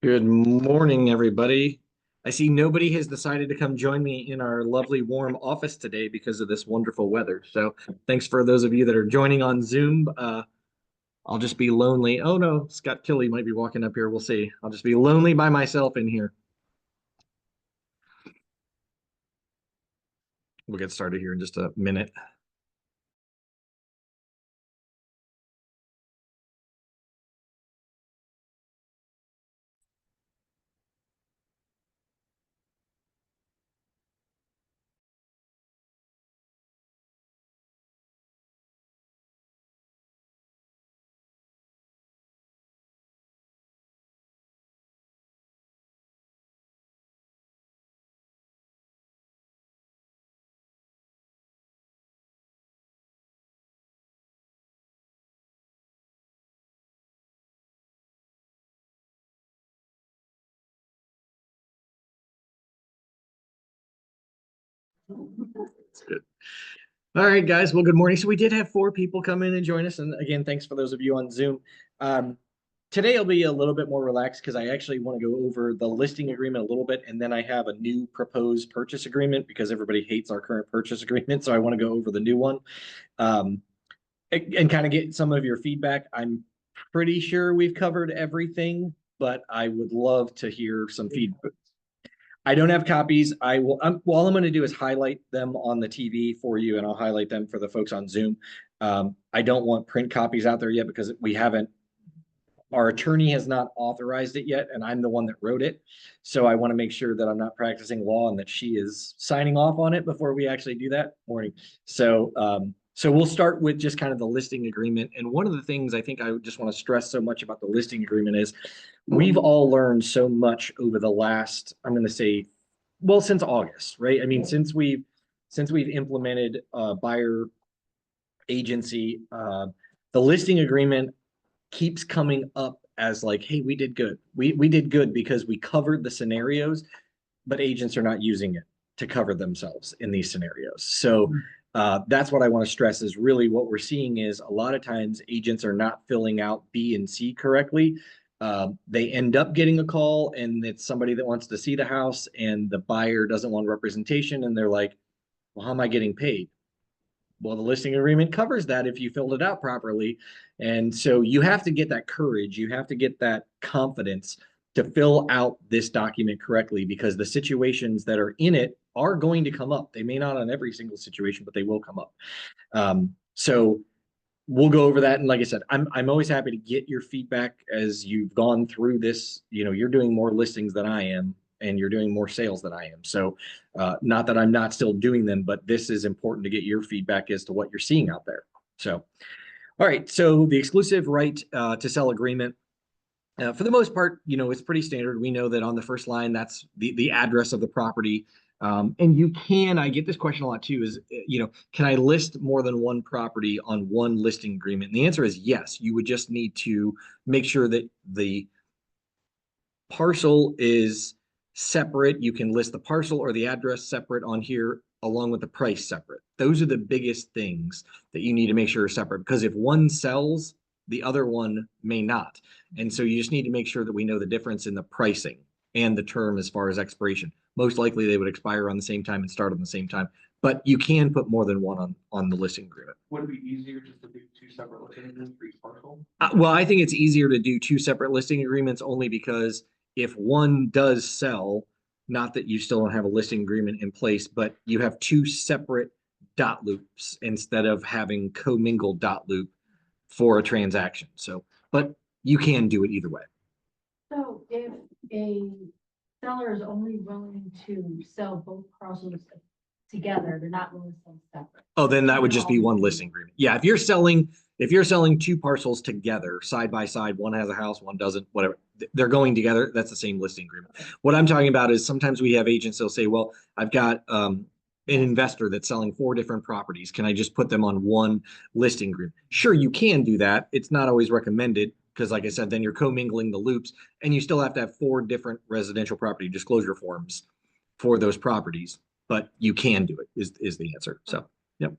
Good morning, everybody. I see nobody has decided to come join me in our lovely warm office today because of this wonderful weather. So thanks for those of you that are joining on Zoom. I'll just be lonely. Oh no, Scott Kelly might be walking up here. We'll see. I'll just be lonely by myself in here. We'll get started here in just a minute. That's good. All right, guys. Well, good morning. So we did have four people come in and join us. And again, thanks for those of you on Zoom. Um, Today will be a little bit more relaxed because I actually want to go over the listing agreement a little bit, and then I have a new proposed purchase agreement because everybody hates our current purchase agreement. So I want to go over the new one um, and kind of get some of your feedback. I'm pretty sure we've covered everything, but I would love to hear some feedback. I don't have copies. I will. All I'm going to do is highlight them on the TV for you, and I'll highlight them for the folks on Zoom. I don't want print copies out there yet because we haven't. Our attorney has not authorized it yet, and I'm the one that wrote it. So I want to make sure that I'm not practicing law and that she is signing off on it before we actually do that. Morning. So we'll start with just kind of the listing agreement. And one of the things I think I just want to stress so much about the listing agreement is we've all learned so much over the last, I'm going to say, well, since August, right? I mean, since we've implemented buyer agency, the listing agreement keeps coming up as like, hey, we did good. We did good because we covered the scenarios, but agents are not using it to cover themselves in these scenarios. So that's what I want to stress is really what we're seeing is a lot of times agents are not filling out B and C correctly. They end up getting a call and it's somebody that wants to see the house and the buyer doesn't want representation and they're like, well, how am I getting paid? Well, the listing agreement covers that if you filled it out properly. And so you have to get that courage, you have to get that confidence to fill out this document correctly because the situations that are in it are going to come up. They may not on every single situation, but they will come up. So we'll go over that. And like I said, I'm always happy to get your feedback as you've gone through this. You know, you're doing more listings than I am, and you're doing more sales than I am. So, not that I'm not still doing them, but this is important to get your feedback as to what you're seeing out there. So, all right. So the exclusive right to sell agreement. For the most part, you know, it's pretty standard. We know that on the first line, that's the address of the property. And you can, I get this question a lot too, is, you know, can I list more than one property on one listing agreement? And the answer is yes. You would just need to make sure that the parcel is separate. You can list the parcel or the address separate on here, along with the price separate. Those are the biggest things that you need to make sure are separate because if one sells, the other one may not. And so you just need to make sure that we know the difference in the pricing and the term as far as expiration. Most likely they would expire on the same time and start on the same time, but you can put more than one on the listing agreement. Would it be easier just to do two separate listing agreements for each parcel? Well, I think it's easier to do two separate listing agreements only because if one does sell, not that you still don't have a listing agreement in place, but you have two separate dot loops instead of having commingled dot loop for a transaction. So, but you can do it either way. So if a seller is only willing to sell both parcels together, they're not willing to sell separate. Oh, then that would just be one listing agreement. Yeah, if you're selling two parcels together side by side, one has a house, one doesn't, whatever, they're going together, that's the same listing agreement. What I'm talking about is sometimes we have agents that'll say, well, I've got an investor that's selling four different properties. Can I just put them on one listing agreement? Sure, you can do that. It's not always recommended because like I said, then you're commingling the loops and you still have to have four different residential property disclosure forms for those properties, but you can do it is the answer. So, yep.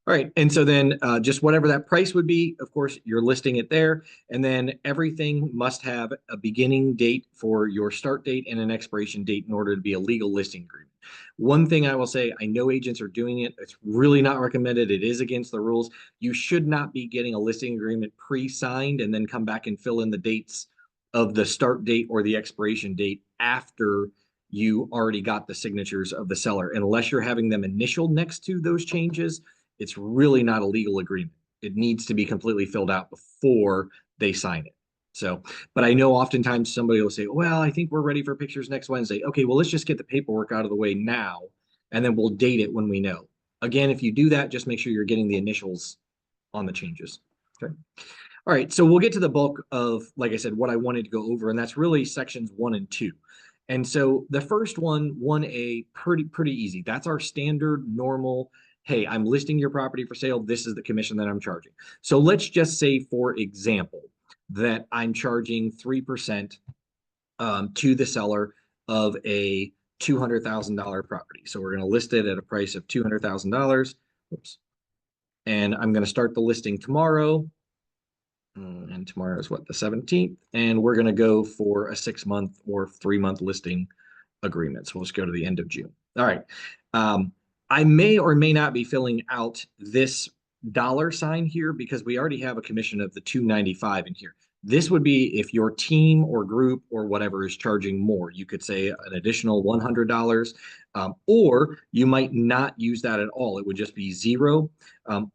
All right, and so then just whatever that price would be, of course, you're listing it there, and then everything must have a beginning date for your start date and an expiration date in order to be a legal listing agreement. One thing I will say, I know agents are doing it. It's really not recommended. It is against the rules. You should not be getting a listing agreement pre-signed and then come back and fill in the dates of the start date or the expiration date after you already got the signatures of the seller, unless you're having them initial next to those changes. It's really not a legal agreement. It needs to be completely filled out before they sign it. So, but I know oftentimes somebody will say, well, I think we're ready for pictures next Wednesday. Okay, well, let's just get the paperwork out of the way now, and then we'll date it when we know. Again, if you do that, just make sure you're getting the initials on the changes. Okay. All right, so we'll get to the bulk of, like I said, what I wanted to go over, and that's really sections 1 and 2. And so the first one, 1A, pretty easy. That's our standard normal, hey, I'm listing your property for sale. This is the commission that I'm charging. So let's just say, for example, that I'm charging 3% to the seller of a $200,000 property. So we're going to list it at a price of $200,000. Oops. And I'm going to start the listing tomorrow. And tomorrow is what, the 17th? And we're going to go for a 6-month or 3-month listing agreement. So we'll just go to the end of June. All right. I may or may not be filling out this dollar sign here because we already have a commission of the $295 in here. This would be if your team or group or whatever is charging more. You could say an additional $100, or you might not use that at all. It would just be 0.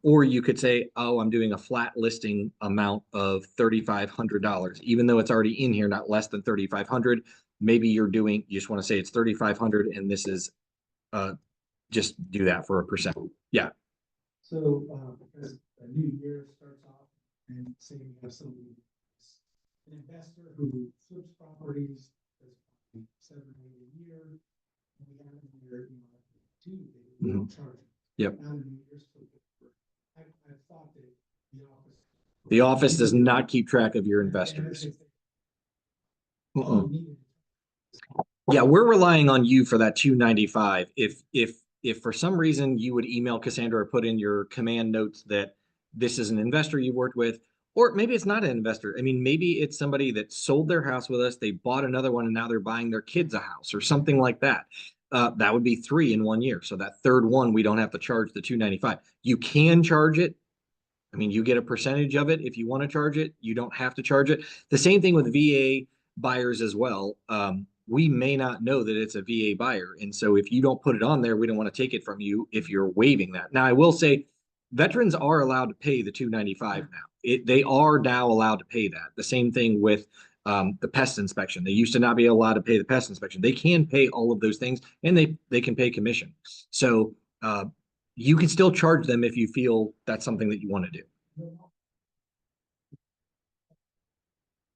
Or you could say, oh, I'm doing a flat listing amount of $3,500, even though it's already in here, not less than $3,500. Maybe you just want to say it's $3,500, and this is just do that for a percent. Yeah. So, because a new year starts off, and say you have somebody, an investor who flips properties, does 7 or 8 a year, and we have them here, we don't charge them. Yep. Now the new year's flipped. I thought that The office does not keep track of your investors. Yeah, we're relying on you for that $295. If for some reason you would email Cassandra or put in your command notes that this is an investor you worked with, or maybe it's not an investor. I mean, maybe it's somebody that sold their house with us, they bought another one, and now they're buying their kids a house or something like that. That would be 3 in 1 year. So that third one, we don't have to charge the $295. You can charge it. I mean, you get a percentage of it if you want to charge it. You don't have to charge it. The same thing with VA buyers as well. We may not know that it's a VA buyer. And so if you don't put it on there, we don't want to take it from you if you're waiving that. Now, I will say veterans are allowed to pay the $295 now. They are now allowed to pay that. The same thing with the pest inspection. They used to not be allowed to pay the pest inspection. They can pay all of those things, and they can pay commission. So you can still charge them if you feel that's something that you want to do.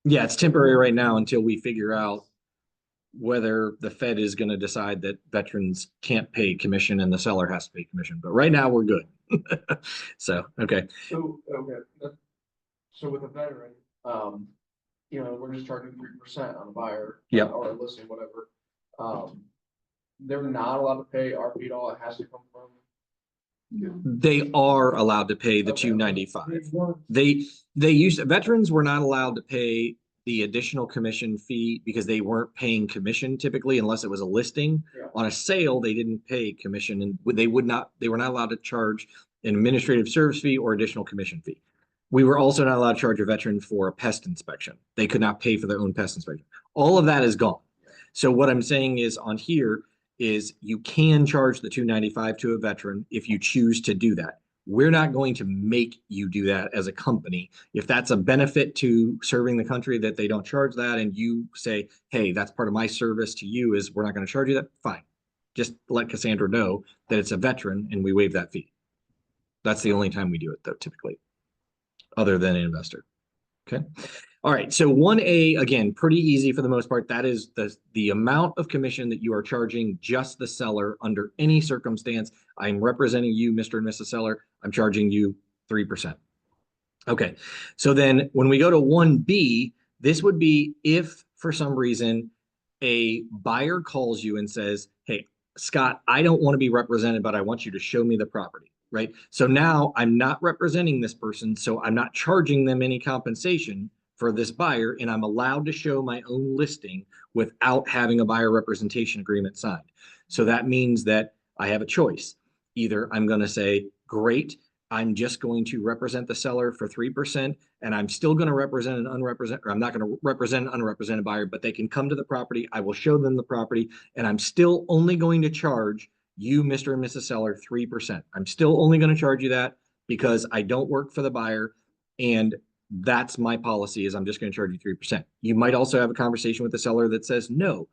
Yeah, it's temporary right now until we figure out whether the Fed is going to decide that veterans can't pay commission and the seller has to pay commission. But right now we're good. So, okay. So with a veteran, we're just charging 3% on a buyer. Yep. Or a listing, whatever. They're not allowed to pay our fee at all. It has to come from. They are allowed to pay the $295. Veterans were not allowed to pay the additional commission fee because they weren't paying commission typically unless it was a listing. Yeah. On a sale, they didn't pay commission, and they were not allowed to charge an administrative service fee or additional commission fee. We were also not allowed to charge a veteran for a pest inspection. They could not pay for their own pest inspection. All of that is gone. So what I'm saying is on here is you can charge the $295 to a veteran if you choose to do that. We're not going to make you do that as a company. If that's a benefit to serving the country that they don't charge that, and you say, hey, that's part of my service to you is we're not going to charge you that, fine. Just let Cassandra know that it's a veteran and we waive that fee. That's the only time we do it though, typically, other than an investor. Okay. All right, so 1A, again, pretty easy for the most part. That is the amount of commission that you are charging just the seller under any circumstance. I'm representing you, Mr. and Mrs. Seller. I'm charging you 3%. Okay, so then when we go to 1B, this would be if for some reason a buyer calls you and says, hey, Scott, I don't want to be represented, but I want you to show me the property. right? So now I'm not representing this person, so I'm not charging them any compensation for this buyer, and I'm allowed to show my own listing without having a buyer representation agreement signed. So that means that I have a choice. Either I'm going to say, great, I'm just going to represent the seller for 3%, and I'm still going to represent an unrepresented, or I'm not going to represent an unrepresented buyer, but they can come to the property. I will show them the property, and I'm still only going to charge you, Mr. and Mrs. Seller, 3%. I'm still only going to charge you that because I don't work for the buyer, and that's my policy is I'm just going to charge you 3%. You might also have a conversation with the seller that says, no,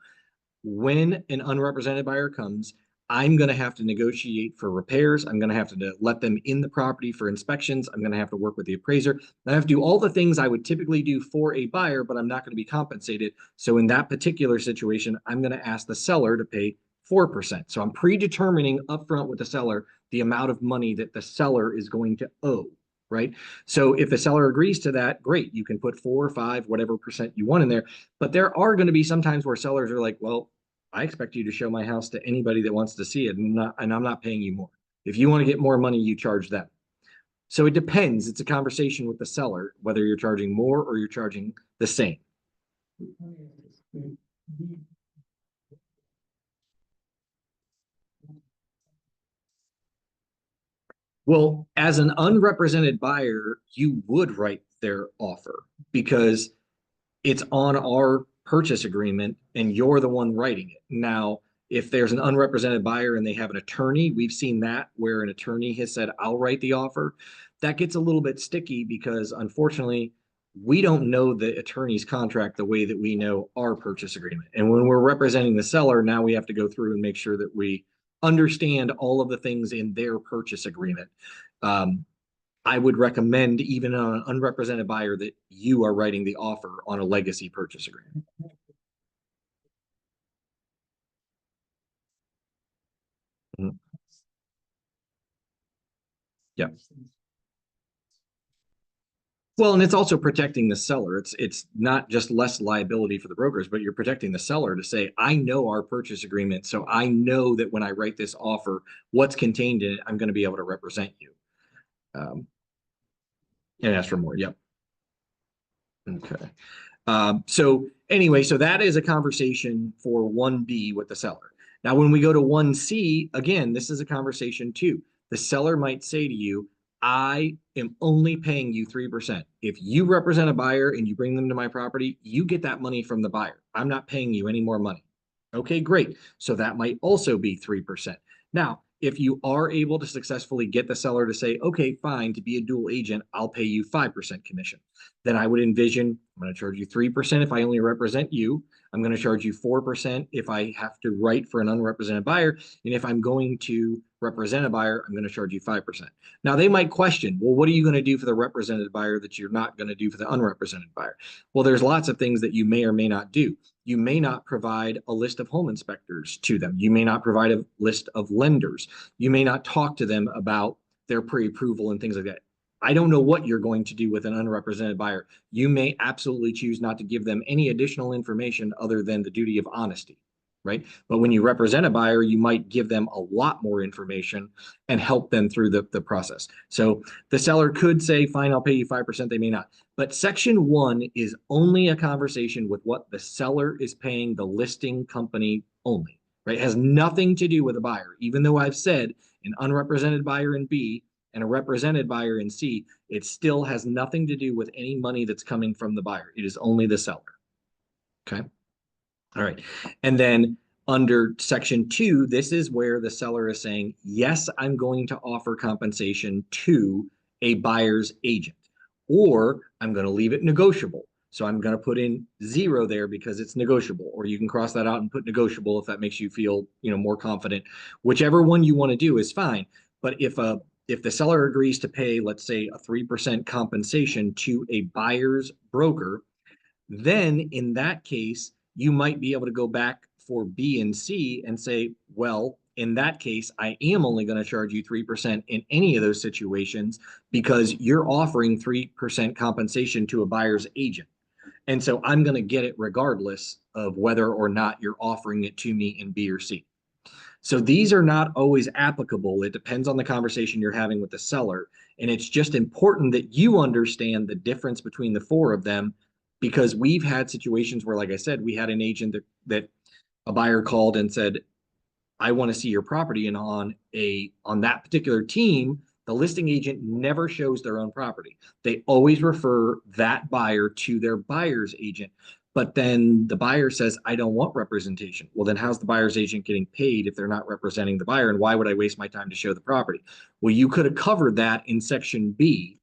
when an unrepresented buyer comes, I'm going to have to negotiate for repairs. I'm going to have to let them in the property for inspections. I'm going to have to work with the appraiser. I have to do all the things I would typically do for a buyer, but I'm not going to be compensated. So in that particular situation, I'm going to ask the seller to pay 4%. So I'm predetermining upfront with the seller the amount of money that the seller is going to owe, right? So if the seller agrees to that, great. You can put 4 or 5, whatever percent you want in there. But there are going to be some times where sellers are like, well, I expect you to show my house to anybody that wants to see it, and I'm not paying you more. If you want to get more money, you charge them. So it depends. It's a conversation with the seller, whether you're charging more or you're charging the same. Well, as an unrepresented buyer, you would write their offer because it's on our purchase agreement and you're the one writing it. Now, if there's an unrepresented buyer and they have an attorney, we've seen that where an attorney has said, I'll write the offer. That gets a little bit sticky because unfortunately, we don't know the attorney's contract the way that we know our purchase agreement. And when we're representing the seller, now we have to go through and make sure that we understand all of the things in their purchase agreement. Um, I would recommend, even on an unrepresented buyer, that you are writing the offer on a legacy purchase agreement. Mhm. Yeah. Well, and it's also protecting the seller. It's not just less liability for the brokers, but you're protecting the seller to say, I know our purchase agreement, so I know that when I write this offer, what's contained in it, I'm going to be able to represent you. And ask for more. Yep. Okay. So anyway, so that is a conversation for 1B with the seller. Now, when we go to 1C, again, this is a conversation too. The seller might say to you, I am only paying you 3%. If you represent a buyer and you bring them to my property, you get that money from the buyer. I'm not paying you any more money. Okay, great. So that might also be 3%. Now, if you are able to successfully get the seller to say, okay, fine, to be a dual agent, I'll pay you 5% commission. Then I would envision I'm going to charge you 3% if I only represent you. I'm going to charge you 4% if I have to write for an unrepresented buyer. And if I'm going to represent a buyer, I'm going to charge you 5%. Now, they might question, well, what are you going to do for the represented buyer that you're not going to do for the unrepresented buyer? Well, there's lots of things that you may or may not do. You may not provide a list of home inspectors to them. You may not provide a list of lenders. You may not talk to them about their pre-approval and things like that. I don't know what you're going to do with an unrepresented buyer. You may absolutely choose not to give them any additional information other than the duty of honesty, right? But when you represent a buyer, you might give them a lot more information and help them through the process. So the seller could say, fine, I'll pay you 5%. They may not. But section 1 is only a conversation with what the seller is paying the listing company only, right? It has nothing to do with a buyer. Even though I've said an unrepresented buyer in B and a represented buyer in C, it still has nothing to do with any money that's coming from the buyer. It is only the seller. Okay. All right. And then under section 2, this is where the seller is saying, yes, I'm going to offer compensation to a buyer's agent, or I'm going to leave it negotiable. So I'm going to put in 0 there because it's negotiable, or you can cross that out and put negotiable if that makes you feel, more confident. Whichever one you want to do is fine. But if the seller agrees to pay, let's say, a 3% compensation to a buyer's broker, then in that case, you might be able to go back for B and C and say, well, in that case, I am only going to charge you 3% in any of those situations because you're offering 3% compensation to a buyer's agent. And so I'm going to get it regardless of whether or not you're offering it to me in B or C. So these are not always applicable. It depends on the conversation you're having with the seller. And it's just important that you understand the difference between the four of them, because we've had situations where, like I said, we had an agent that a buyer called and said, I want to see your property. And on that particular team, the listing agent never shows their own property. They always refer that buyer to their buyer's agent. But then the buyer says, I don't want representation. Well, then how's the buyer's agent getting paid if they're not representing the buyer? And why would I waste my time to show the property? Well, you could have covered that in section B,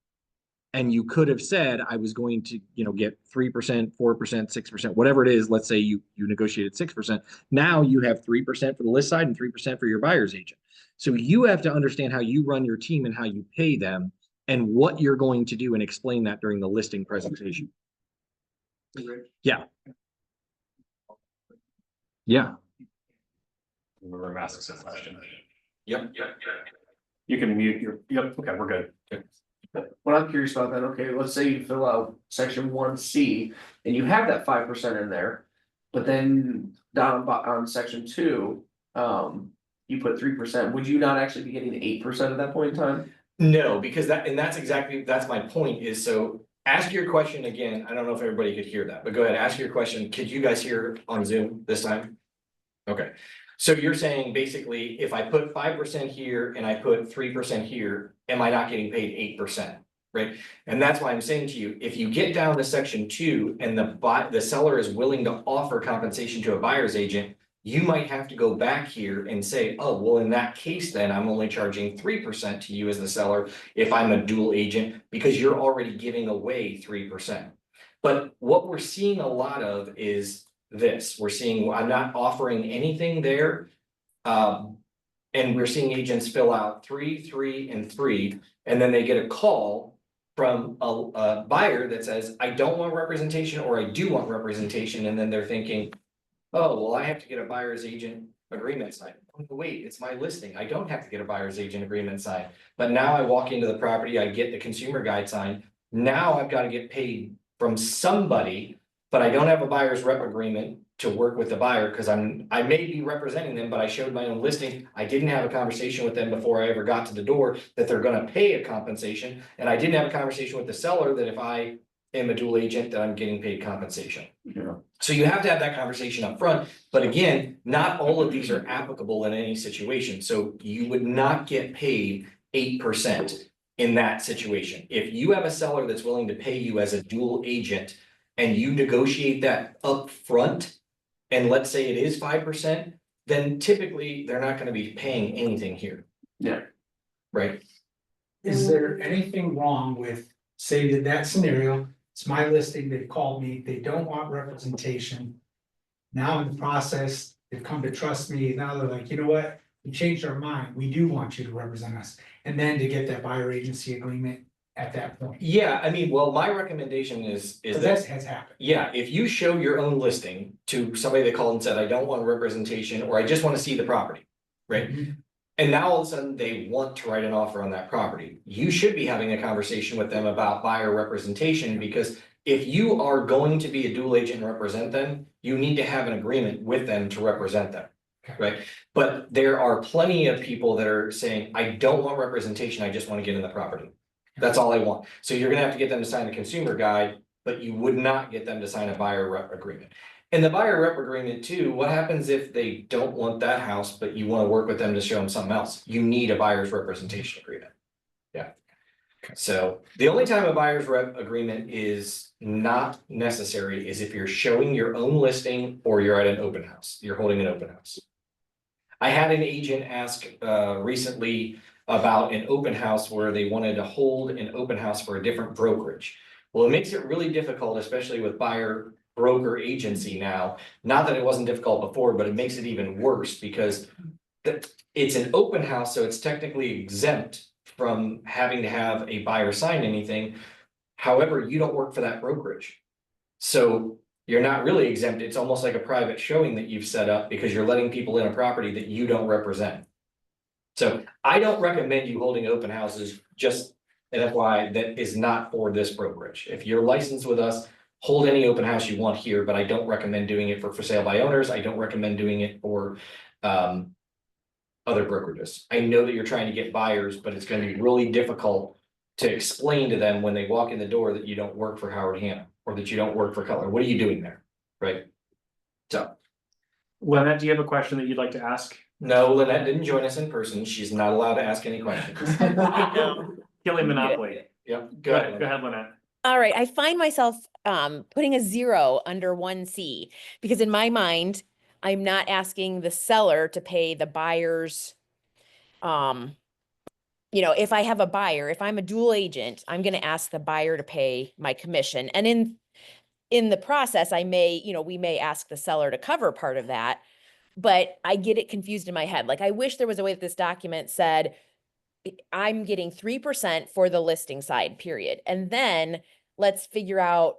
and you could have said, I was going to, get 3%, 4%, 6%, whatever it is. Let's say you negotiated 6%. Now you have 3% for the list side and 3% for your buyer's agent. So you have to understand how you run your team and how you pay them and what you're going to do, and explain that during the listing presentation. Yeah. Yeah. Remember Massa's question. Yep. You can mute yep, okay, we're good. What I'm curious about then, okay, let's say you fill out section 1C and you have that 5% in there. But then down on section 2, you put 3%, would you not actually be getting 8% at that point in time? No, because that's my point is, so ask your question again. I don't know if everybody could hear that, but go ahead, ask your question. Could you guys hear on Zoom this time? Okay, so you're saying basically, if I put 5% here and I put 3% here, am I not getting paid 8%? Right? And that's why I'm saying to you, if you get down to section 2 and the seller is willing to offer compensation to a buyer's agent, you might have to go back here and say, oh, well, in that case, then I'm only charging 3% to you as the seller if I'm a dual agent, because you're already giving away 3%. But what we're seeing a lot of is this. We're seeing, I'm not offering anything there. And we're seeing agents fill out 3, 3, and 3, and then they get a call from a buyer that says, I don't want representation, or I do want representation. And then they're thinking, oh, well, I have to get a buyer's agent agreement signed. Oh, wait, it's my listing. I don't have to get a buyer's agent agreement signed. But now I walk into the property, I get the consumer guide signed. Now I've got to get paid from somebody, but I don't have a buyer's rep agreement to work with the buyer, because I may be representing them, but I showed my own listing. I didn't have a conversation with them before I ever got to the door that they're going to pay a compensation. And I didn't have a conversation with the seller that if I am a dual agent, that I'm getting paid compensation. Yeah. So you have to have that conversation up front. But again, not all of these are applicable in any situation. So you would not get paid 8% in that situation. If you have a seller that's willing to pay you as a dual agent and you negotiate that up front, and let's say it is 5%, then typically they're not going to be paying anything here. Yeah. Right. Is there anything wrong with, say that scenario, it's my listing, they've called me, they don't want representation. Now in the process, they've come to trust me, now they're like, you know what, we changed our mind, we do want you to represent us. And then to get that buyer agency agreement at that point. Yeah, I mean, well, my recommendation is Because that, that has happened. yeah, if you show your own listing to somebody that called and said, I don't want representation, or I just want to see the property, right? Mhm. And now all of a sudden they want to write an offer on that property. You should be having a conversation with them about buyer representation, because if you are going to be a dual agent and represent them, you need to have an agreement with them to represent them. Okay. Right? But there are plenty of people that are saying, I don't want representation, I just want to get in the property. That's all I want. So you're gonna have to get them to sign the consumer guide, but you would not get them to sign a buyer rep agreement. And the buyer rep agreement too, what happens if they don't want that house, but you want to work with them to show them something else? You need a buyer's representation agreement. Yeah. So the only time a buyer's rep agreement is not necessary is if you're showing your own listing or you're at an open house, you're holding an open house. I had an agent ask recently about an open house where they wanted to hold an open house for a different brokerage. Well, it makes it really difficult, especially with buyer broker agency now. Not that it wasn't difficult before, but it makes it even worse because it's an open house, so it's technically exempt from having to have a buyer sign anything. However, you don't work for that brokerage. So you're not really exempt. It's almost like a private showing that you've set up because you're letting people in a property that you don't represent. So I don't recommend you holding open houses, just an FYI, that is not for this brokerage. If you're licensed with us, hold any open house you want here, but I don't recommend doing it for sale by owners. I don't recommend doing it for other brokerages. I know that you're trying to get buyers, but it's gonna be really difficult to explain to them when they walk in the door that you don't work for Howard Hanna or that you don't work for Cutler. What are you doing there? Right? So, Lynette, do you have a question that you'd like to ask? no, Lynette didn't join us in person. She's not allowed to ask any questions. Killing Monopoly. Yep, Go go ahead, ahead. go ahead, Lynette. All right, I find myself putting a 0 under 1C because in my mind, I'm not asking the seller to pay the buyer's if I have a buyer, if I'm a dual agent, I'm going to ask the buyer to pay my commission. And in the process, I may, we may ask the seller to cover part of that, but I get it confused in my head. Like I wish there was a way that this document said I'm getting 3% for the listing side, period. And then let's figure out,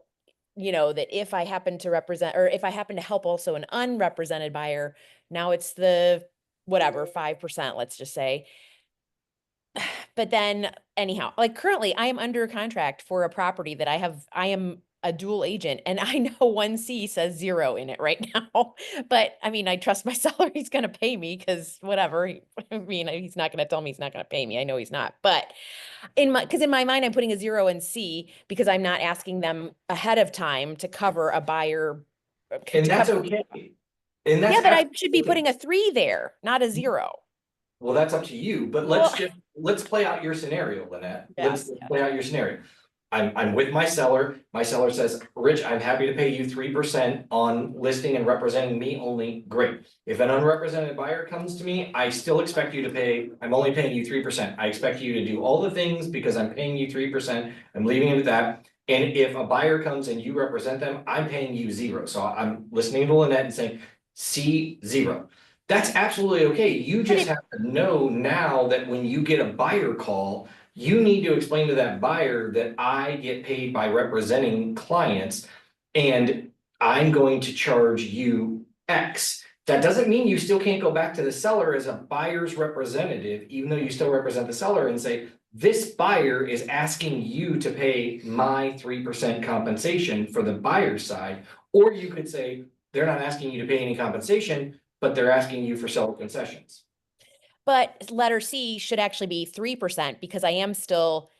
that if I happen to represent, or if I happen to help also an unrepresented buyer, now it's the whatever, 5%, let's just say. But then anyhow, like currently I am under contract for a property that I am a dual agent and I know 1C says 0 in it right now. But I mean, I trust my seller, he's going to pay me because whatever. I mean, he's not going to tell me he's not going to pay me. I know he's not. But in my mind, I'm putting a 0 in C because I'm not asking them ahead of time to cover a buyer. And that's okay. And that's Yeah, but I should be absolutely okay. putting a 3 there, not a 0. Well, that's up to you, but let's play out your scenario, Lynette. Let's Yes. play out your scenario. I'm with my seller. My seller says, Rich, I'm happy to pay you 3% on listing and representing me only. Great. If an unrepresented buyer comes to me, I still expect you to pay, I'm only paying you 3%. I expect you to do all the things because I'm paying you 3%. I'm leaving it at that. And if a buyer comes and you represent them, I'm paying you 0. So I'm listening to Lynette and saying, C 0. That's absolutely okay. You just have to know now that when you get a buyer call, you need to explain to that buyer that I get paid by representing clients and I'm going to charge you X. That doesn't mean you still can't go back to the seller as a buyer's representative, even though you still represent the seller and say, this buyer is asking you to pay my 3% compensation for the buyer's side. Or you could say, they're not asking you to pay any compensation, but they're asking you for seller concessions. But letter C should actually be 3% because I am still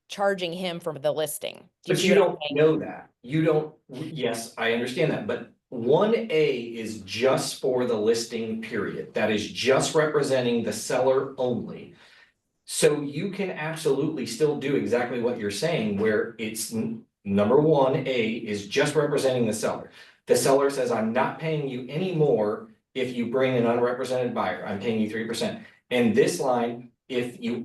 charging him for the listing. But see you what I'm don't saying? know that. You don't, yes, I understand that, but 1A is just for the listing period. That is just representing the seller only. So you can absolutely still do exactly what you're saying, where it's number 1A is just representing the seller. The seller says, I'm not paying you any more if you bring an unrepresented buyer. I'm paying you 3%. And this line, if you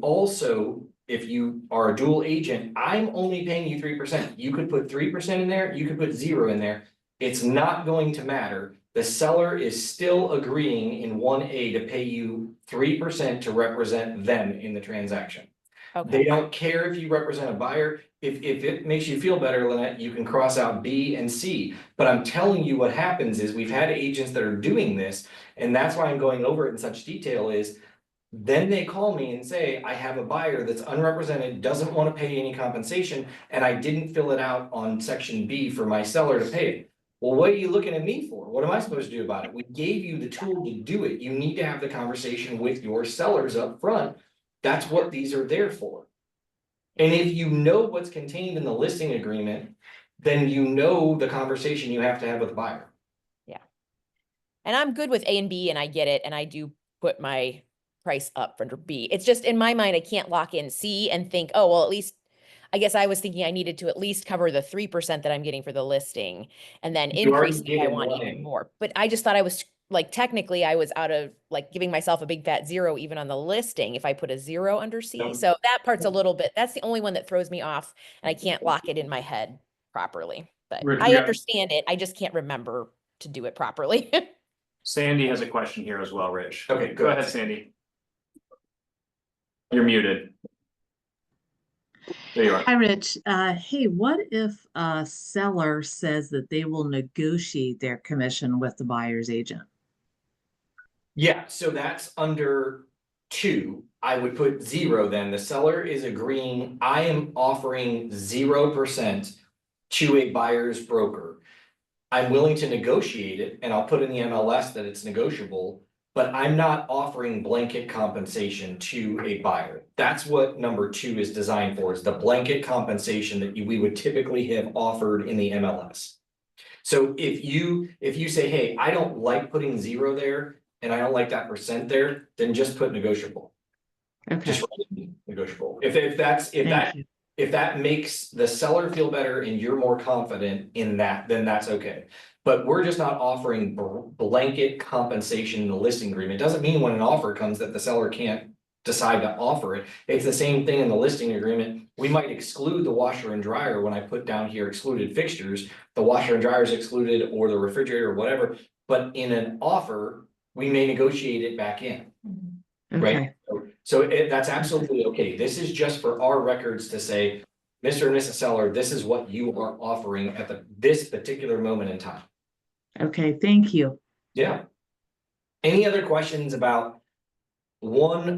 are a dual agent, I'm only paying you 3%. You could put 3% in there, you could put 0 in there. It's not going to matter. The seller is still agreeing in 1A to pay you 3% to represent them in the transaction. Okay. They don't care if you represent a buyer. If it makes you feel better, Lynette, you can cross out B and C. But I'm telling you what happens is we've had agents that are doing this, and that's why I'm going over it in such detail is then they call me and say, I have a buyer that's unrepresented, doesn't want to pay any compensation, and I didn't fill it out on section B for my seller to pay it. Well, what are you looking at me for? What am I supposed to do about it? We gave you the tool to do it. You need to have the conversation with your sellers up front. That's what these are there for. And if you know what's contained in the listing agreement, then you know the conversation you have to have with the buyer. Yeah. And I'm good with A and B and I get it. And I do put my price up under B. It's just in my mind, I can't lock in C and think, oh, well, at least I guess I was thinking I needed to at least cover the 3% that I'm getting for the listing and then You already increase if did I in want 1A. even more. But I just thought I was like, technically I was out of like giving myself a big fat 0 even on the listing if I put a 0 under C. No. So that part's a little bit, that's the only one that throws me off and I can't lock it in my head properly. But Rich, I we got- understand it. I just can't remember to do it properly. Sandy has a question here as well, Rich. Okay, Go ahead, Sandy. You're muted. There you are. Hi, Rich. Hey, what if a seller says that they will negotiate their commission with the buyer's agent? Yeah, so that's under 2. I would put 0 then. The seller is agreeing, I am offering 0% to a buyer's broker. I'm willing to negotiate it and I'll put in the MLS that it's negotiable, but I'm not offering blanket compensation to a buyer. That's what number 2 is designed for, is the blanket compensation that we would typically have offered in the MLS. So if you say, hey, I don't like putting 0 there, and I don't like that percent there, then just put negotiable. Okay, Just write negotiable. If thank you. if that makes the seller feel better and you're more confident in that, then that's okay. But we're just not offering blanket compensation in the listing agreement. It doesn't mean when an offer comes that the seller can't decide to offer it. It's the same thing in the listing agreement. We might exclude the washer and dryer when I put down here excluded fixtures, the washer and dryer is excluded, or the refrigerator or whatever. But in an offer, we may negotiate it back in. Right? Okay, So that's absolutely okay. This is just for our records to say, Mr. and Mrs. Seller, this is what you are offering at this particular moment in time. okay, thank you. Yeah. Any other questions about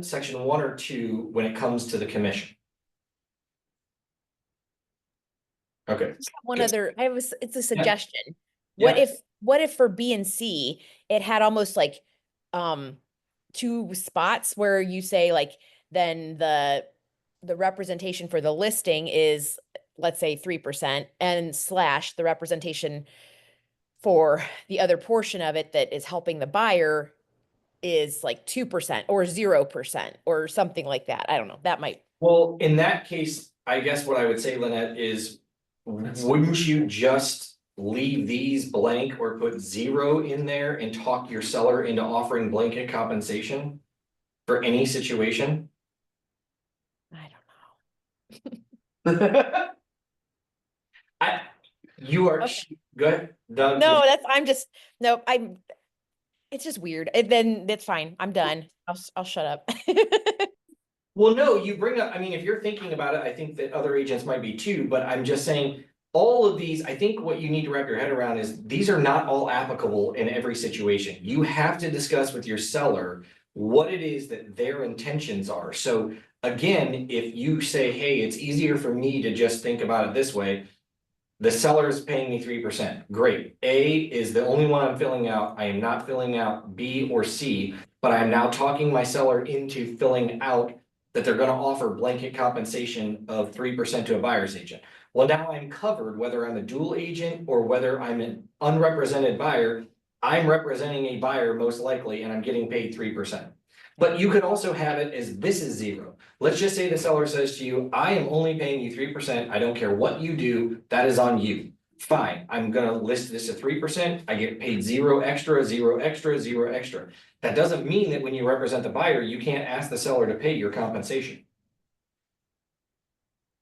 section 1 or 2 when it comes to the commission? Okay. One other, it's a Yeah. suggestion. Yeah. What if for B and C, it had almost like, 2 spots where you say like, then the representation for the listing is, let's say 3%, and / the representation for the other portion of it that is helping the buyer is like 2% or 0% or something like that. I don't know, that might. Well, in that case, I guess what I would say, Lynette, is wouldn't you just leave these blank or put 0 in there and talk your seller into offering blanket compensation for any situation? I don't know. You are, Okay. go ahead, Doug. No, it's just weird. And then that's fine. I'm done. I'll shut up. Well, no, you bring up, I mean, if you're thinking about it, I think that other agents might be too, but I'm just saying. All of these, I think what you need to wrap your head around is these are not all applicable in every situation. You have to discuss with your seller what it is that their intentions are. So again, if you say, hey, it's easier for me to just think about it this way. The seller is paying me 3%. Great. A is the only one I'm filling out. I am not filling out B or C, but I'm now talking my seller into filling out that they're going to offer blanket compensation of 3% to a buyer's agent. Well, now I'm covered, whether I'm a dual agent or whether I'm an unrepresented buyer. I'm representing a buyer most likely, and I'm getting paid 3%. But you could also have it as this is 0. Let's just say the seller says to you, I am only paying you 3%. I don't care what you do. That is on you. Fine. I'm going to list this at 3%. I get paid 0 extra, 0 extra, 0 extra. That doesn't mean that when you represent the buyer, you can't ask the seller to pay your compensation.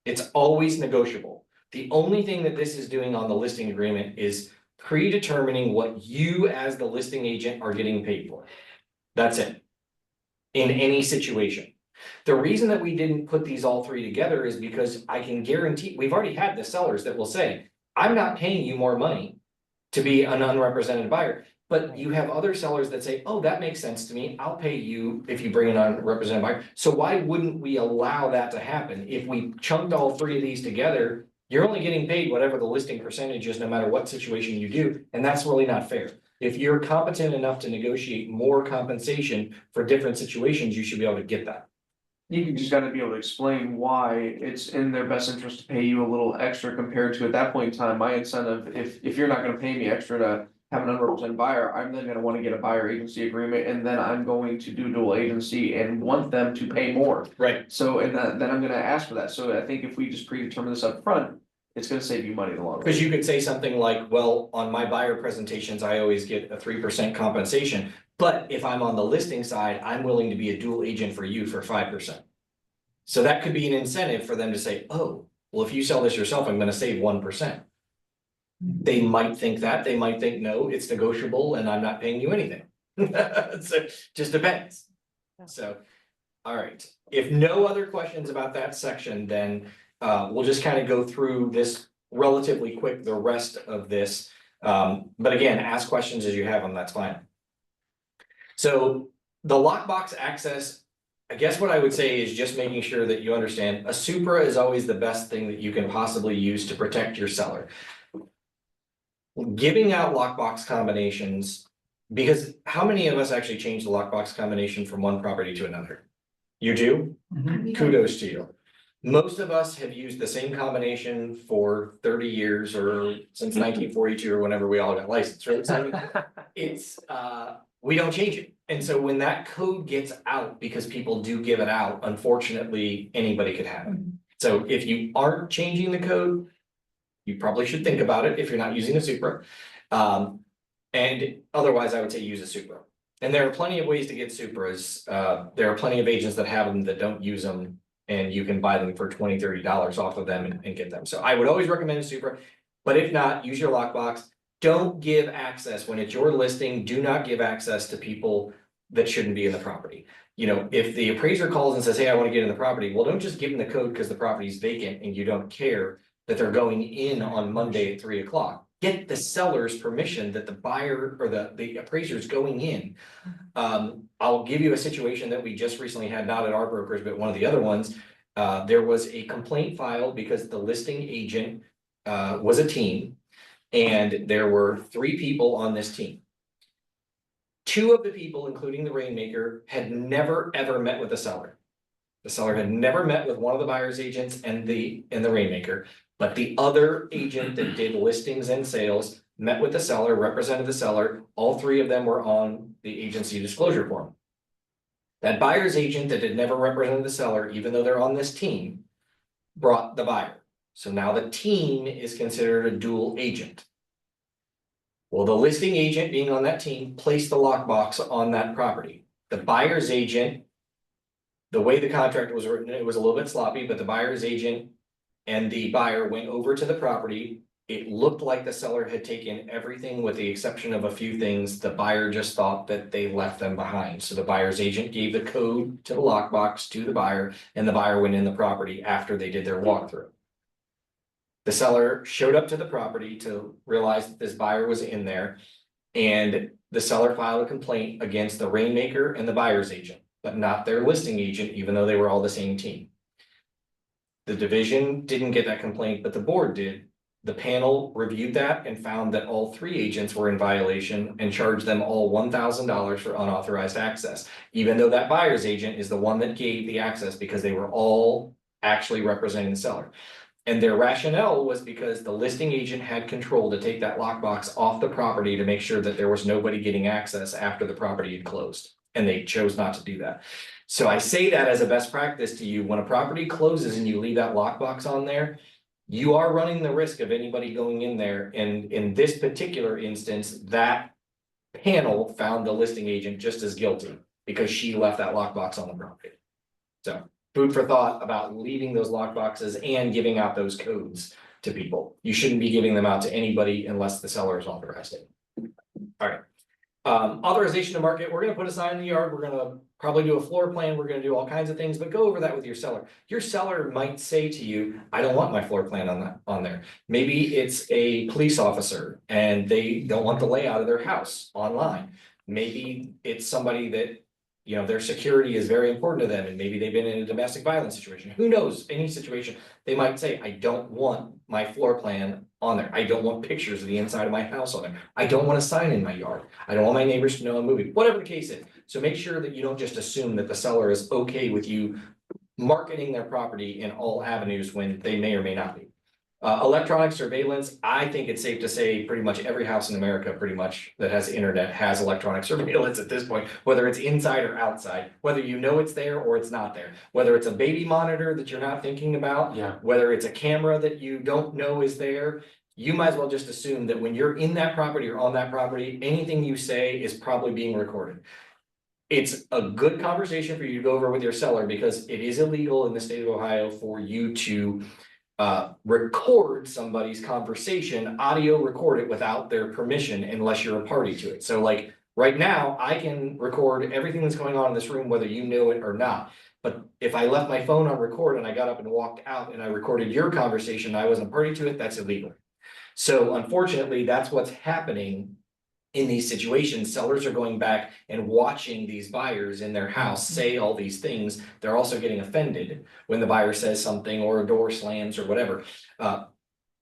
It's always negotiable. The only thing that this is doing on the listing agreement is predetermining what you as the listing agent are getting paid for. That's it. In any situation. The reason that we didn't put these all 3 together is because I can guarantee, we've already had the sellers that will say, I'm not paying you more money to be an unrepresented buyer. But you have other sellers that say, oh, that makes sense to me. I'll pay you if you bring an unrepresented buyer. So why wouldn't we allow that to happen? If we chunked all 3 of these together, you're only getting paid whatever the listing percentage is, no matter what situation you do. And that's really not fair. If you're competent enough to negotiate more compensation for different situations, you should be able to get that. You just gotta be able to explain why it's in their best interest to pay you a little extra compared to at that point in time, my incentive, if you're not gonna pay me extra to have an unrepresented buyer, I'm then gonna wanna get a buyer agency agreement, and then I'm going to do dual agency and want them to pay more. Right. So, and then I'm gonna ask for that, so I think if we just predetermine this up front, it's gonna save you money in the long run. Because you could say something like, well, on my buyer presentations, I always get a 3% compensation. But if I'm on the listing side, I'm willing to be a dual agent for you for 5%. So that could be an incentive for them to say, oh, well, if you sell this yourself, I'm gonna save 1%. They might think that, they might think, no, it's negotiable and I'm not paying you anything. So just depends. So, all right, if no other questions about that section, then we'll just kind of go through this relatively quick, the rest of this. But again, ask questions as you have them, that's fine. So the lockbox access, I guess what I would say is just making sure that you understand a Supra is always the best thing that you can possibly use to protect your seller. Giving out lockbox combinations Because how many of us actually change the lockbox combination from one property to another? You do? Kudos to you. Most of us have used the same combination for 30 years or since 1942 or whenever we all got licensed, right? So it's, we don't change it. And so when that code gets out, because people do give it out, unfortunately, anybody could have it. So if you aren't changing the code, you probably should think about it if you're not using a Supra. And otherwise, I would say use a Supra. And there are plenty of ways to get Supras. There are plenty of agents that have them that don't use them. And you can buy them for $20, $30 off of them and get them. So I would always recommend a Supra. But if not, use your lockbox. Don't give access when it's your listing. Do not give access to people that shouldn't be in the property. You know, if the appraiser calls and says, hey, I want to get in the property, well, don't just give them the code because the property is vacant and you don't care that they're going in on Monday at 3 o'clock. Get the seller's permission that the buyer or the appraiser is going in. I'll give you a situation that we just recently had, not at our brokers, but one of the other ones. There was a complaint filed because the listing agent was a team. And there were 3 people on this team. 2 of the people, including the rainmaker, had never ever met with the seller. The seller had never met with one of the buyer's agents and the rainmaker, but the other agent that did listings and sales met with the seller, represented the seller. All 3 of them were on the agency disclosure form. That buyer's agent that had never represented the seller, even though they're on this team, brought the buyer. So now the team is considered a dual agent. Well, the listing agent being on that team placed the lockbox on that property. The buyer's agent, the way the contract was written, it was a little bit sloppy, but the buyer's agent and the buyer went over to the property. It looked like the seller had taken everything with the exception of a few things. The buyer just thought that they left them behind. So the buyer's agent gave the code to the lockbox to the buyer, and the buyer went in the property after they did their walkthrough. The seller showed up to the property to realize that this buyer was in there, and the seller filed a complaint against the rainmaker and the buyer's agent, but not their listing agent, even though they were all the same team. The division didn't get that complaint, but the board did. The panel reviewed that and found that all 3 agents were in violation and charged them all $1,000 for unauthorized access, even though that buyer's agent is the one that gave the access because they were all actually representing the seller. And their rationale was because the listing agent had control to take that lockbox off the property to make sure that there was nobody getting access after the property had closed. And they chose not to do that. So I say that as a best practice to you, when a property closes and you leave that lockbox on there, you are running the risk of anybody going in there. And in this particular instance, that panel found the listing agent just as guilty because she left that lockbox on the property. So food for thought about leaving those lockboxes and giving out those codes to people. You shouldn't be giving them out to anybody unless the seller is authorized it. All right. Authorization to market, we're gonna put a sign in the yard, we're gonna probably do a floor plan, we're gonna do all kinds of things, but go over that with your seller. Your seller might say to you, I don't want my floor plan on there. Maybe it's a police officer and they don't want the layout of their house online. Maybe it's somebody that, you know, their security is very important to them, and maybe they've been in a domestic violence situation. Who knows? Any situation, they might say, I don't want my floor plan on there. I don't want pictures of the inside of my house on there. I don't want a sign in my yard. I don't want my neighbors to know I'm moving, whatever the case is. So make sure that you don't just assume that the seller is okay with you marketing their property in all avenues when they may or may not be. Electronic surveillance, I think it's safe to say pretty much every house in America pretty much that has internet has electronic surveillance at this point, whether it's inside or outside, whether you know it's there or it's not there, whether it's a baby monitor that you're not thinking about, whether it's a camera that you don't know is there. You might as well just assume that when you're in that property or on that property, anything you say is probably being recorded. It's a good conversation for you to go over with your seller because it is illegal in the state of Ohio for you to record somebody's conversation, audio record it without their permission unless you're a party to it. So like right now, I can record everything that's going on in this room, whether you know it or not. But if I left my phone on record and I got up and walked out and I recorded your conversation, I wasn't party to it, that's illegal. So unfortunately, that's what's happening in these situations. Sellers are going back and watching these buyers in their house say all these things. They're also getting offended when the buyer says something or a door slams or whatever.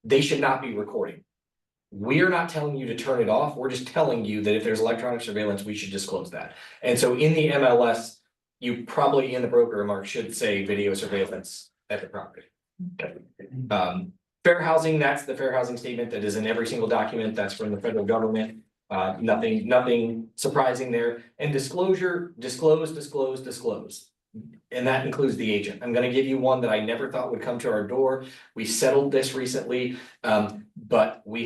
They should not be recording. We're not telling you to turn it off. We're just telling you that if there's electronic surveillance, we should disclose that. And so in the MLS, you probably in the broker remarks should say video surveillance at the property. Fair housing, that's the fair housing statement that is in every single document. That's from the federal government. Nothing surprising there. And disclosure, disclose. And that includes the agent. I'm gonna give you one that I never thought would come to our door. We settled this recently, but we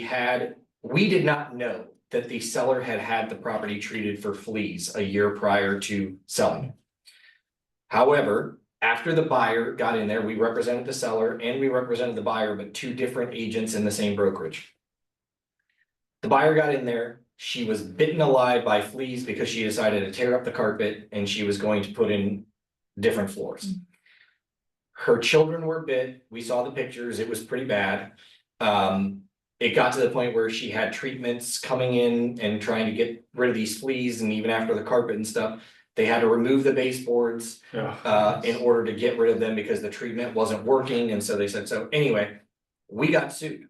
did not know that the seller had the property treated for fleas a year prior to selling it. However, after the buyer got in there, we represented the seller and we represented the buyer, but two different agents in the same brokerage. The buyer got in there, she was bitten alive by fleas because she decided to tear up the carpet and she was going to put in different floors. Her children were bit, we saw the pictures, it was pretty bad. It got to the point where she had treatments coming in and trying to get rid of these fleas, and even after the carpet and stuff, they had to remove the baseboards in order to get rid of them because the treatment wasn't working, and so they said, so anyway, we got sued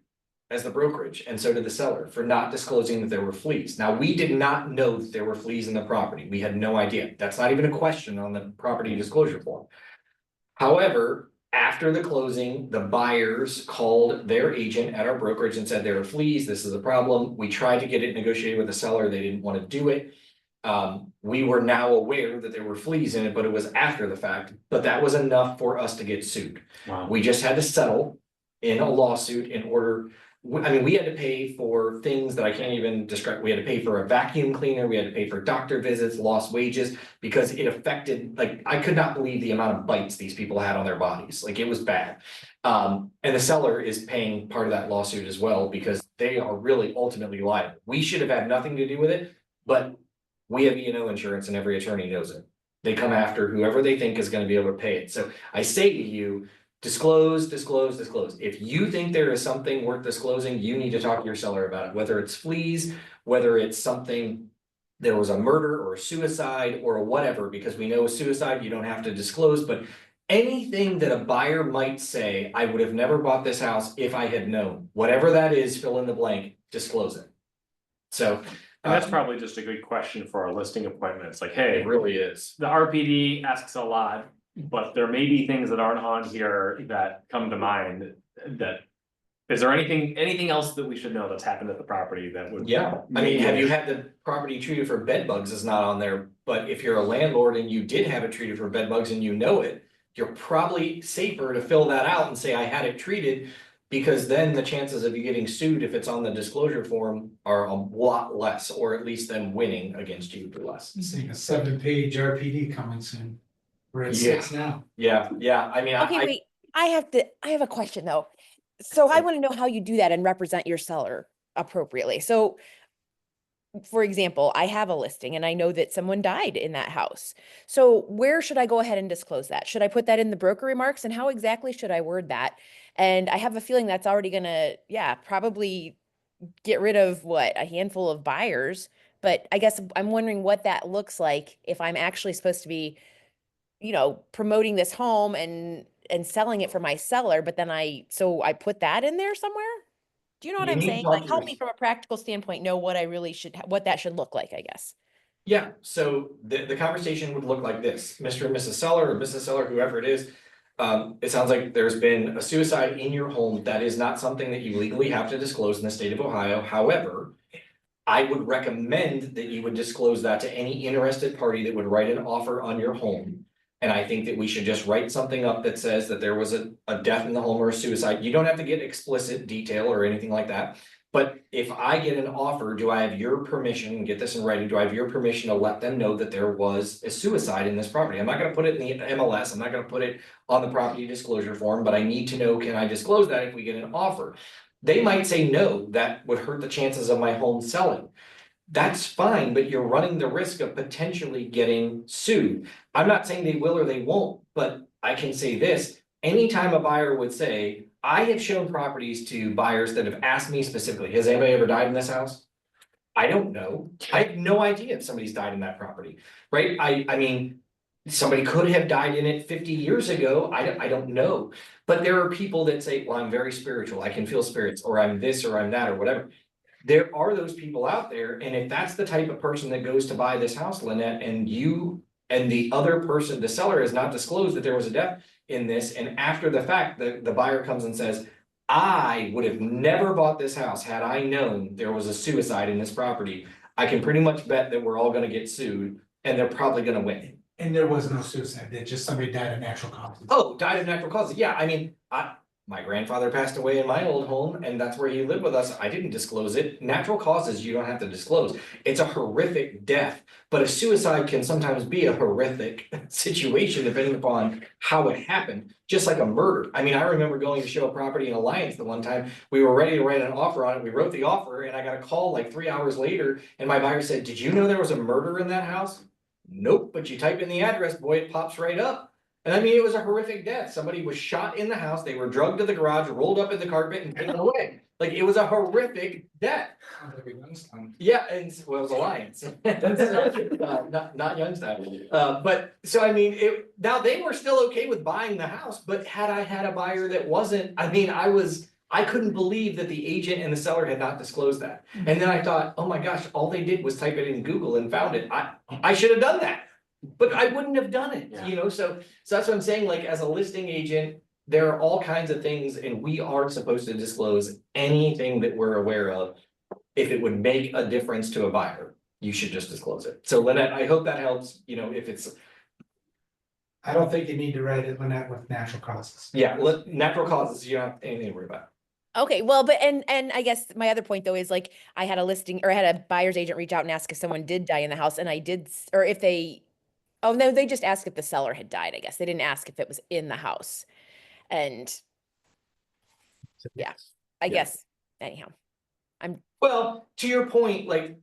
as the brokerage, and so did the seller, for not disclosing that there were fleas. Now, we did not know that there were fleas in the property, we had no idea, that's not even a question on the property disclosure form. However, after the closing, the buyers called their agent at our brokerage and said there are fleas, this is a problem. We tried to get it negotiated with the seller, they didn't want to do it. We were now aware that there were fleas in it, but it was after the fact, but that was enough for us to get sued. Wow. We just had to settle in a lawsuit in order. I mean, we had to pay for things that I can't even describe. We had to pay for a vacuum cleaner, we had to pay for doctor visits, lost wages, because it affected, like, I could not believe the amount of bites these people had on their bodies, like, it was bad. And the seller is paying part of that lawsuit as well, because they are really ultimately liable. We should have had nothing to do with it, but we have E&O insurance and every attorney knows it. They come after whoever they think is gonna be able to pay it. So I say to you, disclose. If you think there is something worth disclosing, you need to talk to your seller about it, whether it's fleas, whether it's something. There was a murder or a suicide or whatever, because we know suicide, you don't have to disclose, but anything that a buyer might say, I would have never bought this house if I had known, whatever that is, fill in the blank, disclose it. So. And that's probably just a good question for our listing appointments, like, hey, It really is. the RPD asks a lot, but there may be things that aren't on here that come to mind. That, is there anything else that we should know that's happened at the property that would? Yeah, I mean, have you had the property treated for bed bugs is not on there, but if you're a landlord and you did have it treated for bed bugs and you know it, you're probably safer to fill that out and say, I had it treated. Because then the chances of you getting sued if it's on the disclosure form are a lot less, or at least them winning against you for less. Seeing a 7-page RPD coming soon. We're at Yeah. 6 now. Yeah, I mean, Okay, wait, I have a question though. So I want to know how you do that and represent your seller appropriately. So for example, I have a listing and I know that someone died in that house. So where should I go ahead and disclose that? Should I put that in the broker remarks, and how exactly should I word that? And I have a feeling that's already gonna, probably get rid of a handful of buyers. But I guess I'm wondering what that looks like if I'm actually supposed to be, promoting this home and selling it for my seller, but then I put that in there somewhere? Do you know what You I'm need to saying? talk Like, to help your- me from a practical standpoint, know what I really what that should look like, I guess. Yeah, so the conversation would look like this, Mr. and Mrs. Seller or Mrs. Seller, whoever it is. It sounds like there's been a suicide in your home. That is not something that you legally have to disclose in the state of Ohio. However, I would recommend that you would disclose that to any interested party that would write an offer on your home. And I think that we should just write something up that says that there was a death in the home or a suicide. You don't have to get explicit detail or anything like that. But if I get an offer, do I have your permission, get this in writing, do I have your permission to let them know that there was a suicide in this property? I'm not gonna put it in the MLS, I'm not gonna put it on the property disclosure form, but I need to know, can I disclose that if we get an offer? They might say no, that would hurt the chances of my home selling. That's fine, but you're running the risk of potentially getting sued. I'm not saying they will or they won't, but I can say this, anytime a buyer would say, I have shown properties to buyers that have asked me specifically, has anybody ever died in this house? I don't know. I have no idea if somebody's died in that property, right? I mean, somebody could have died in it 50 years ago. I don't know. But there are people that say, well, I'm very spiritual. I can feel spirits, or I'm this, or I'm that, or whatever. there are those people out there, and if that's the type of person that goes to buy this house, Lynette, and you and the other person, the seller has not disclosed that there was a death in this, and after the fact, the buyer comes and says, I would have never bought this house had I known there was a suicide in this property. I can pretty much bet that we're all gonna get sued, and they're probably gonna win. And there was no suicide, that just somebody died of natural causes. Oh, died of natural causes, yeah, I mean, my grandfather passed away in my old home, and that's where he lived with us, I didn't disclose it, natural causes you don't have to disclose. It's a horrific death, but a suicide can sometimes be a horrific situation depending upon how it happened, just like a murder. I mean, I remember going to show a property in Alliance the one time, we were ready to write an offer on it, we wrote the offer, and I got a call like 3 hours later, and my buyer said, did you know there was a murder in that house? Nope, but you type in the address, boy, it pops right up. And I mean, it was a horrific death. Somebody was shot in the house, they were drugged to the garage, rolled up in the carpet and taken away. Like, it was a horrific death. Yeah, and well, it was Alliance. Not Youngstown. But so I mean, now they were still okay with buying the house, but had I had a buyer that wasn't, I mean, I couldn't believe that the agent and the seller had not disclosed that. And then I thought, oh my gosh, all they did was type it in Google and found it. I should have done that. But I wouldn't have done it, you know, so that's what I'm saying, like, as a listing agent, there are all kinds of things, and we aren't supposed to disclose anything that we're aware of. If it would make a difference to a buyer, you should just disclose it. So Lynette, I hope that helps, you know, if it's. I don't think you need to write it, Lynette, with natural causes. Yeah, natural causes, you don't have anything to worry about. Okay, well, but and I guess my other point though is like I had a listing or I had a buyer's agent reach out and ask if someone did die in the house, and I did, or if they, oh no, they just asked if the seller had died. I guess they didn't ask if it was in the house, and yeah, I guess anyhow, Well, to your point, like,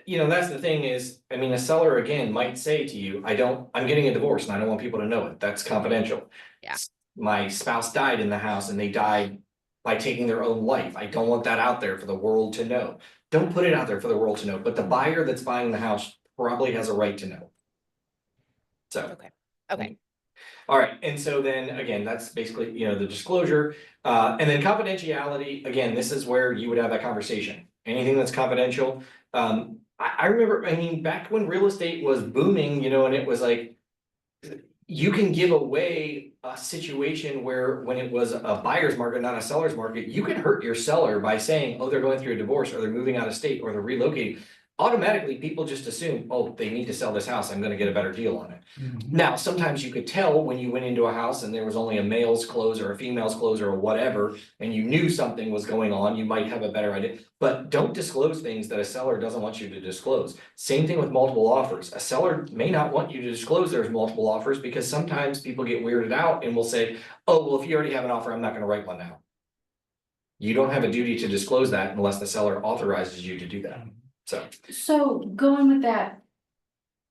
you know, that's the thing is, I mean, a seller again might say to you, I'm getting a divorce and I don't want people to know it. That's confidential. Yeah. My spouse died in the house and they died by taking their own life. I don't want that out there for the world to know. Don't put it out there for the world to know, but the buyer that's buying the house probably has a right to know. So. okay. All right, and so then again, that's basically, you know, the disclosure, and then confidentiality, again, this is where you would have that conversation. Anything that's confidential, I remember, I mean, back when real estate was booming, you know, and it was like. You can give away a situation where when it was a buyer's market, not a seller's market, you can hurt your seller by saying, oh, they're going through a divorce or they're moving out of state or they're relocating. Automatically, people just assume, oh, they need to sell this house, I'm gonna get a better deal on it. Now, sometimes you could tell when you went into a house and there was only a male's close or a female's close or whatever, and you knew something was going on, you might have a better idea. But don't disclose things that a seller doesn't want you to disclose. Same thing with multiple offers. A seller may not want you to disclose there's multiple offers because sometimes people get weirded out and will say, oh, well, if you already have an offer, I'm not gonna write one now. You don't have a duty to disclose that unless the seller authorizes you to do that. So going with that,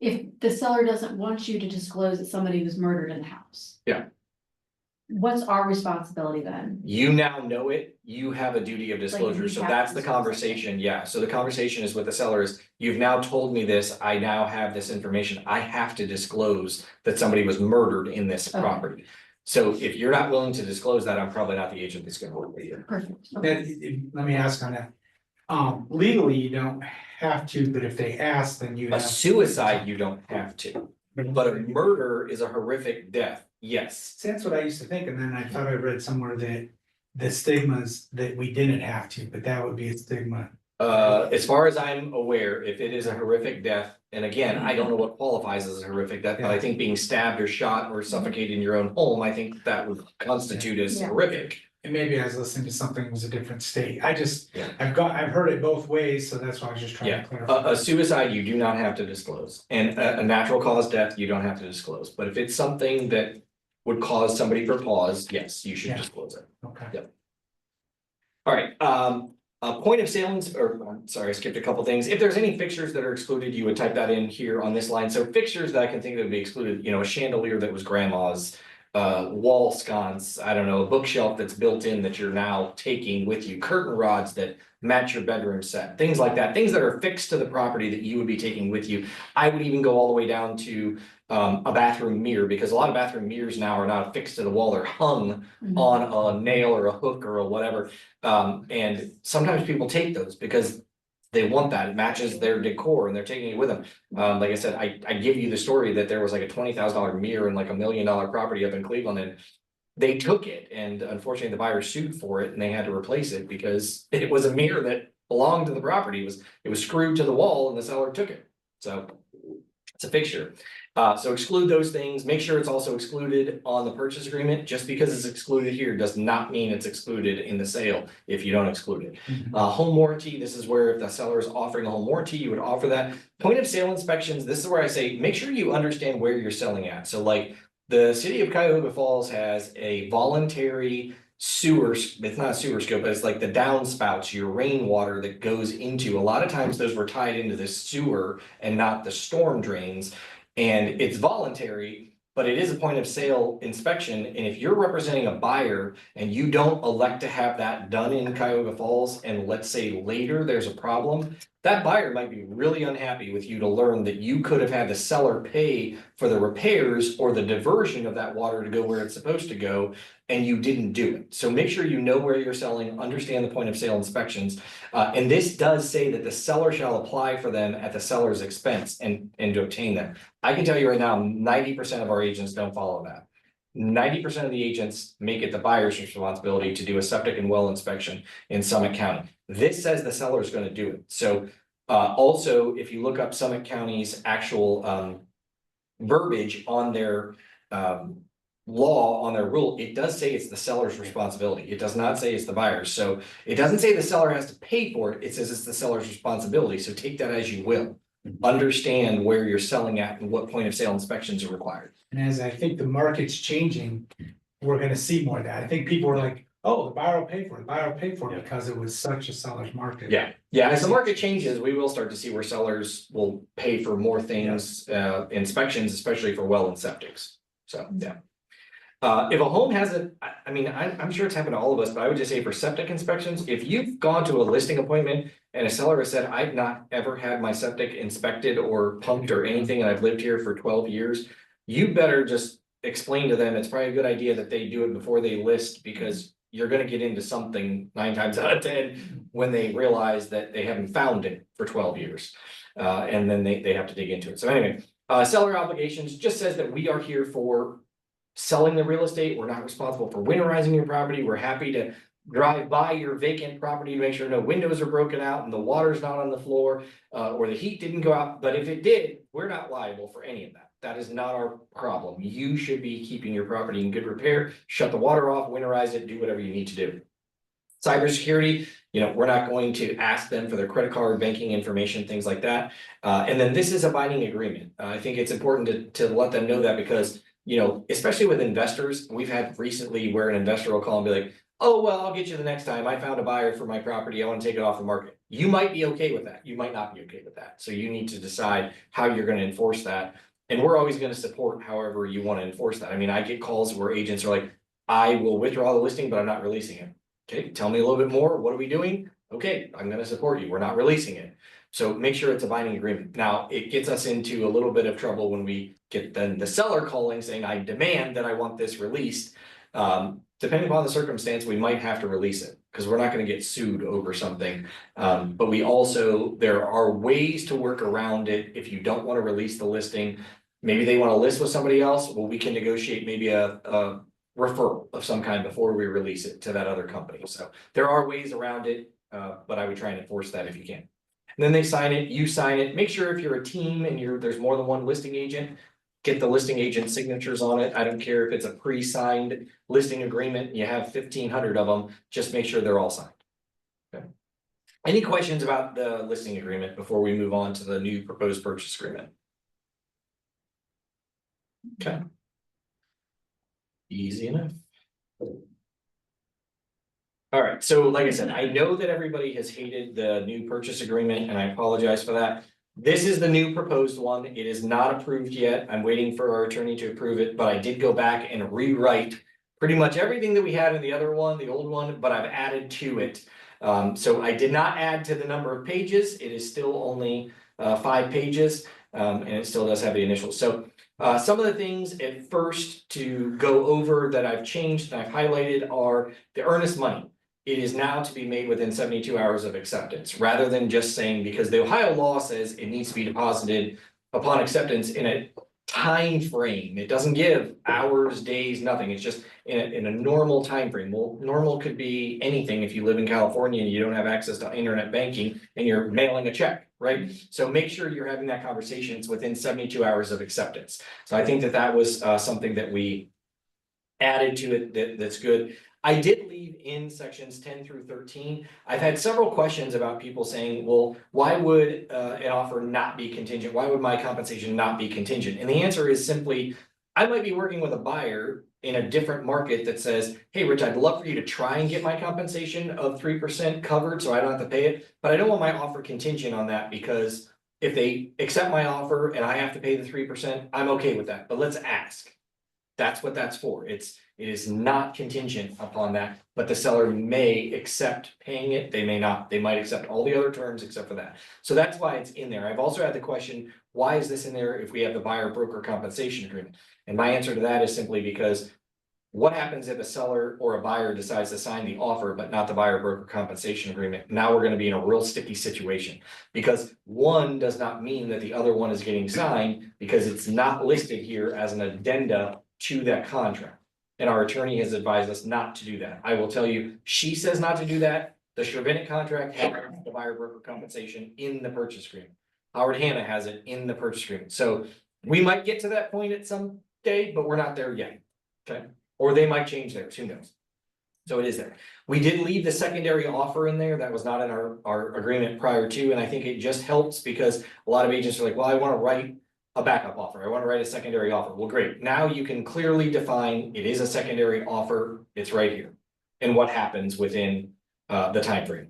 if the seller doesn't want you to disclose that somebody was murdered in the house. Yeah. What's our responsibility then? You now know it, you have a duty of disclosure, we so have that's to the disclose it. conversation, yeah, so the conversation is with the seller is, you've now told me this, I now have this information, I have to disclose that somebody was murdered in this Okay. property. So if you're not willing to disclose that, I'm probably not the agent that's gonna work with you. Perfect. Let me ask on that. Legally, you don't have to, but if they ask, then you A have. suicide, you don't have to, but a murder is a horrific death, yes. See, that's what I used to think, and then I thought I read somewhere that the stigmas that we didn't have to, but that would be a stigma. As far as I'm aware, if it is a horrific death, and again, I don't know what qualifies as a horrific death, but I think being stabbed or shot or suffocated in your own home, I think that would constitute as Yeah. horrific. And maybe I was listening to something that was a different state. I just, Yeah. I've heard it both ways, so that's why I was just trying Yeah, to clarify. a suicide, you do not have to disclose, and a natural cause death, you don't have to disclose, but if it's something that would cause somebody for pause, yes, you should Yeah. disclose it. Okay. All right, a point of sales, or I'm sorry, I skipped a couple things. If there's any fixtures that are excluded, you would type that in here on this line. So fixtures that I can think that would be excluded, you know, a chandelier that was grandma's, wall sconce, I don't know, a bookshelf that's built in that you're now taking with you, curtain rods that match your bedroom set, things like that, things that are fixed to the property that you would be taking with you. I would even go all the way down to a bathroom mirror, because a lot of bathroom mirrors now are not affixed to the wall, they're hung on a nail or a hook or a whatever. And sometimes people take those because they want that, it matches their decor and they're taking it with them. Like I said, I give you the story that there was like a $20,000 mirror in like $1 million property up in Cleveland, and they took it, and unfortunately the buyer sued for it and they had to replace it because it was a mirror that belonged to the property. It was screwed to the wall and the seller took it. So it's a fixture. So exclude those things, make sure it's also excluded on the purchase agreement. Just because it's excluded here does not mean it's excluded in the sale if you don't exclude it. Home warranty, this is where if the seller is offering a home warranty, you would offer that. Point of sale inspections, this is where I say, make sure you understand where you're selling at. So like the city of Cuyahoga Falls has a voluntary sewer, it's not a sewer scope, but it's like the downspouts, your rainwater that goes into, a lot of times those were tied into the sewer and not the storm drains. And it's voluntary, but it is a point of sale inspection. And if you're representing a buyer and you don't elect to have that done in Cuyahoga Falls, and let's say later there's a problem, that buyer might be really unhappy with you to learn that you could have had the seller pay for the repairs or the diversion of that water to go where it's supposed to go, and you didn't do it. So make sure you know where you're selling, understand the point of sale inspections. And this does say that the seller shall apply for them at the seller's expense and to obtain them. I can tell you right now, 90% of our agents don't follow that. 90% of the agents make it the buyer's responsibility to do a septic and well inspection in Summit County. This says the seller is going to do it. So also, if you look up Summit County's actual verbiage on their law, on their rule, it does say it's the seller's responsibility. It does not say it's the buyer's. So it doesn't say the seller has to pay for it. It says it's the seller's responsibility. So take that as you will. Understand where you're selling at and what point of sale inspections are required. And as I think the market's changing, we're gonna see more of that. I think people are like, oh, the buyer will pay for it, the buyer will pay for it, because it was such a seller's market. Yeah, as the market changes, we will start to see where sellers will pay for more things, inspections, especially for well and septics. So, yeah. If a home hasn't, I'm sure it's happened to all of us, but I would just say for septic inspections, if you've gone to a listing appointment and a seller has said, I've not ever had my septic inspected or pumped or anything, and I've lived here for 12 years, you better just explain to them, it's probably a good idea that they do it before they list, because you're gonna get into something 9 times out of 10 when they realize that they haven't found it for 12 years. And then they have to dig into it. So anyway, seller obligations just says that we are here for selling the real estate. We're not responsible for winterizing your property. We're happy to drive by your vacant property to make sure no windows are broken out and the water's not on the floor, or the heat didn't go out. But if it did, we're not liable for any of that. That is not our problem. You should be keeping your property in good repair, shut the water off, winterize it, do whatever you need to do. Cybersecurity, we're not going to ask them for their credit card, banking information, things like that. And then this is a binding agreement. I think it's important to let them know that, because especially with investors, we've had recently where an investor will call and be like, oh, well, I'll get you the next time. I found a buyer for my property. I want to take it off the market. You might be okay with that. You might not be okay with that. So you need to decide how you're going to enforce that. And we're always going to support however you want to enforce that. I get calls where agents are like, I will withdraw the listing, but I'm not releasing it. Okay, tell me a little bit more. What are we doing? Okay, I'm going to support you. We're not releasing it. So make sure it's a binding agreement. Now, it gets us into a little bit of trouble when we get then the seller calling saying, I demand that I want this released. Depending upon the circumstance, we might have to release it, because we're not going to get sued over something. But there are ways to work around it. If you don't want to release the listing, maybe they want to list with somebody else. Well, we can negotiate maybe a referral of some kind before we release it to that other company. So there are ways around it, but I would try and enforce that if you can. And then they sign it, you sign it. Make sure if you're a team and there's more than one listing agent, get the listing agent signatures on it. I don't care if it's a pre-signed listing agreement and you have 1,500 of them, just make sure they're all signed. Okay. Any questions about the listing agreement before we move on to the new proposed purchase agreement? Okay. Easy enough. All right, so like I said, I know that everybody has hated the new purchase agreement, and I apologize for that. This is the new proposed one. It is not approved yet. I'm waiting for our attorney to approve it, but I did go back and rewrite pretty much everything that we had in the other one, the old one, but I've added to it. So I did not add to the number of pages. It is still only 5 pages, and it still does have the initials. So some of the things at first to go over that I've changed and I've highlighted are the earnest money. It is now to be made within 72 hours of acceptance, rather than just saying, because the Ohio law says it needs to be deposited upon acceptance in a time frame. It doesn't give hours, days, nothing. It's just in a normal time frame. Well, normal could be anything if you live in California and you don't have access to internet banking and you're mailing a check, right? So make sure you're having that conversation. It's within 72 hours of acceptance. So I think that that was something that we added to it that's good. I did leave in sections 10 through 13. I've had several questions about people saying, well, why would an offer not be contingent? Why would my compensation not be contingent? And the answer is simply, I might be working with a buyer in a different market that says, hey, Rich, I'd love for you to try and get my compensation of 3% covered so I don't have to pay it, but I don't want my offer contingent on that, because if they accept my offer and I have to pay the 3%, I'm okay with that, but let's ask. That's what that's for. It is not contingent upon that, but the seller may accept paying it. They may not. They might accept all the other terms except for that. So that's why it's in there. I've also had the question, why is this in there if we have the buyer broker compensation agreement? And my answer to that is simply because what happens if a seller or a buyer decides to sign the offer, but not the buyer broker compensation agreement? Now we're going to be in a real sticky situation, because one does not mean that the other one is getting signed, because it's not listed here as an addenda to that contract. And our attorney has advised us not to do that. I will tell you, she says not to do that. The Shervinic contract has the buyer broker compensation in the purchase agreement. Howard Hanna has it in the purchase agreement. So we might get to that point at some day, but we're not there yet. Okay. Or they might change theirs, who knows? So it is there. We did leave the secondary offer in there. That was not in our agreement prior to, and I think it just helps because a lot of agents are like, well, I want to write a backup offer. I want to write a secondary offer. Well, great. Now you can clearly define it is a secondary offer. It's right here. And what happens within the time frame.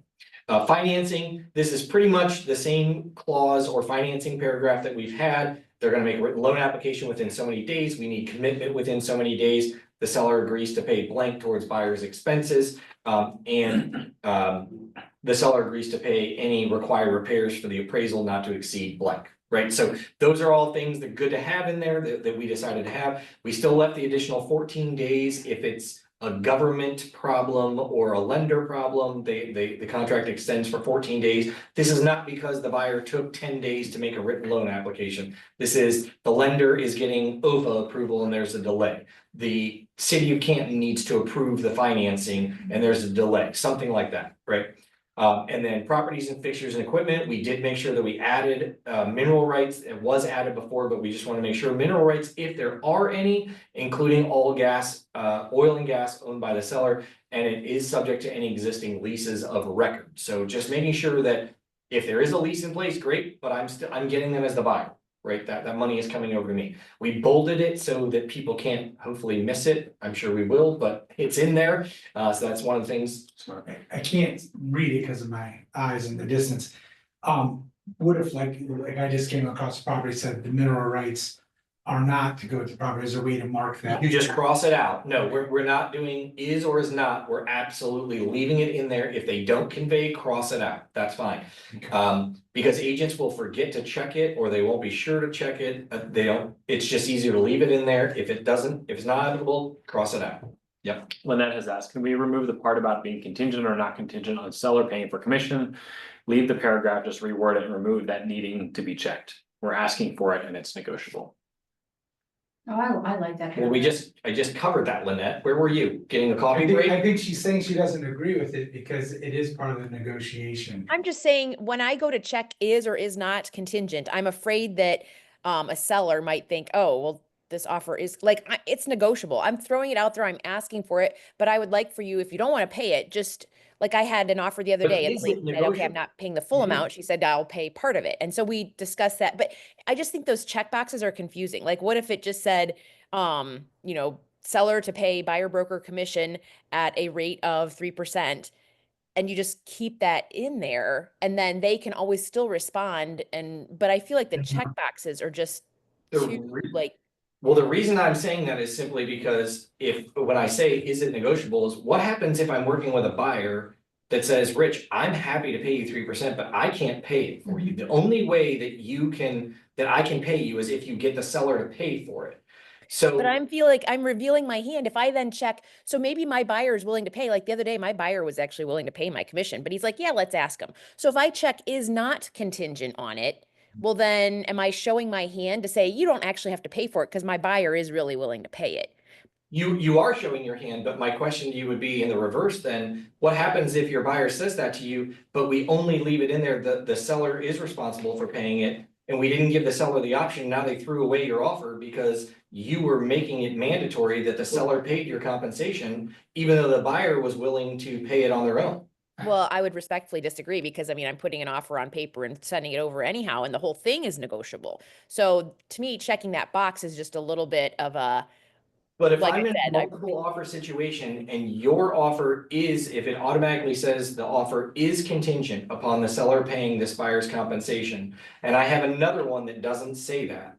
Financing, this is pretty much the same clause or financing paragraph that we've had. They're going to make a written loan application within so many days. We need commitment within so many days. The seller agrees to pay blank towards buyer's expenses, and the seller agrees to pay any required repairs for the appraisal not to exceed blank, right? So those are all things that are good to have in there that we decided to have. We still left the additional 14 days if it's a government problem or a lender problem. The contract extends for 14 days. This is not because the buyer took 10 days to make a written loan application. This is the lender is getting OFA approval and there's a delay. The city of Canton needs to approve the financing and there's a delay, something like that, right? And then properties and fixtures and equipment, we did make sure that we added mineral rights. It was added before, but we just want to make sure mineral rights, if there are any, including all gas, oil and gas owned by the seller, and it is subject to any existing leases of record. So just making sure that if there is a lease in place, great, but I'm getting them as the buyer, right? That money is coming over to me. We bolded it so that people can't hopefully miss it. I'm sure we will, but it's in there. So that's one of the things. I can't read it because of my eyes in the distance. What if like I just came across the property, said the mineral rights are not to go to the property, is there a way to mark that? You just cross it out. No, we're not doing is or is not. We're absolutely leaving it in there. If they don't convey, cross it out. That's fine. Because agents will forget to check it or they won't be sure to check it. They don't, it's just easier to leave it in there. If it's not applicable, cross it out. Yep. Lynette has asked, can we remove the part about being contingent or not contingent on seller paying for commission? Leave the paragraph, just reword it and remove that needing to be checked. We're asking for it and it's negotiable. Oh, I like that. Well, I just covered that, Lynette. Where were you? Getting a coffee I break? think she's saying she doesn't agree with it because it is part of the negotiation. I'm just saying, when I go to check is or is not contingent, I'm afraid that a seller might think, oh, well, this offer is like, it's negotiable. I'm throwing it out there. I'm asking for it, but I would like for you, if you don't want to pay it, just like I had an offer the other But day and is the it lady said, okay, I'm negotiable? not paying the full Mhm. amount. She said, I'll pay part of it. And so we discussed that, but I just think those check boxes are confusing. Like, what if it just said, seller to pay buyer broker commission at a rate of 3%? and you just keep that in there, and then they can always still respond. But I feel like the check boxes are just The too, re- like, Well, the reason I'm saying that is simply because when I say, is it negotiable, is what happens if I'm working with a buyer that says, Rich, I'm happy to pay you 3%, but I can't pay it for you. The only way that I can pay you is if you get the seller to pay for it. So. but I feel like I'm revealing my hand. If I then check, so maybe my buyer is willing to pay, like the other day, my buyer was actually willing to pay my commission, but he's like, yeah, let's ask him. So if I check is not contingent on it, well, then am I showing my hand to say, you don't actually have to pay for it because my buyer is really willing to pay it? You are showing your hand, but my question to you would be in the reverse then, what happens if your buyer says that to you, but we only leave it in there, the seller is responsible for paying it, and we didn't give the seller the option, now they threw away your offer because you were making it mandatory that the seller paid your compensation, even though the buyer was willing to pay it on their own. Well, I would respectfully disagree because I mean, I'm putting an offer on paper and sending it over anyhow, and the whole thing is negotiable. So to me, checking that box is just a little bit of a, But if like I I'm in a said, multiple offer situation and your offer is, if it automatically says the offer is contingent upon the seller paying this buyer's compensation, and I have another one that doesn't say that.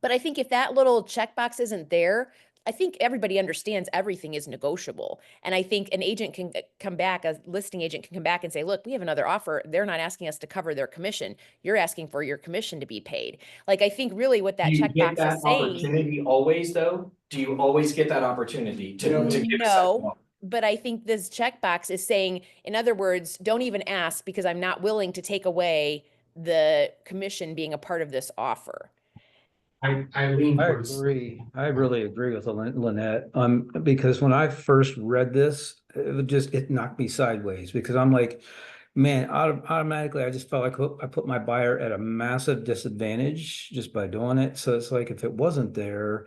but I think if that little checkbox isn't there, I think everybody understands everything is negotiable. And I think an agent can come back, a listing agent can come back and say, look, we have another offer. They're not asking us to cover their commission. You're asking for your commission to be paid. Like, I think really what that Do you get checkbox that is saying, opportunity always, though? Do you always get that opportunity to give a second no. offer? But I think this checkbox is saying, in other words, don't even ask because I'm not willing to take away the commission being a part of this offer. I lean I towards. agree. I really agree with Lynette. Because when I first read this, it knocked me sideways because I'm like, man, automatically, I just felt like I put my buyer at a massive disadvantage just by doing it. So it's like, if it wasn't there,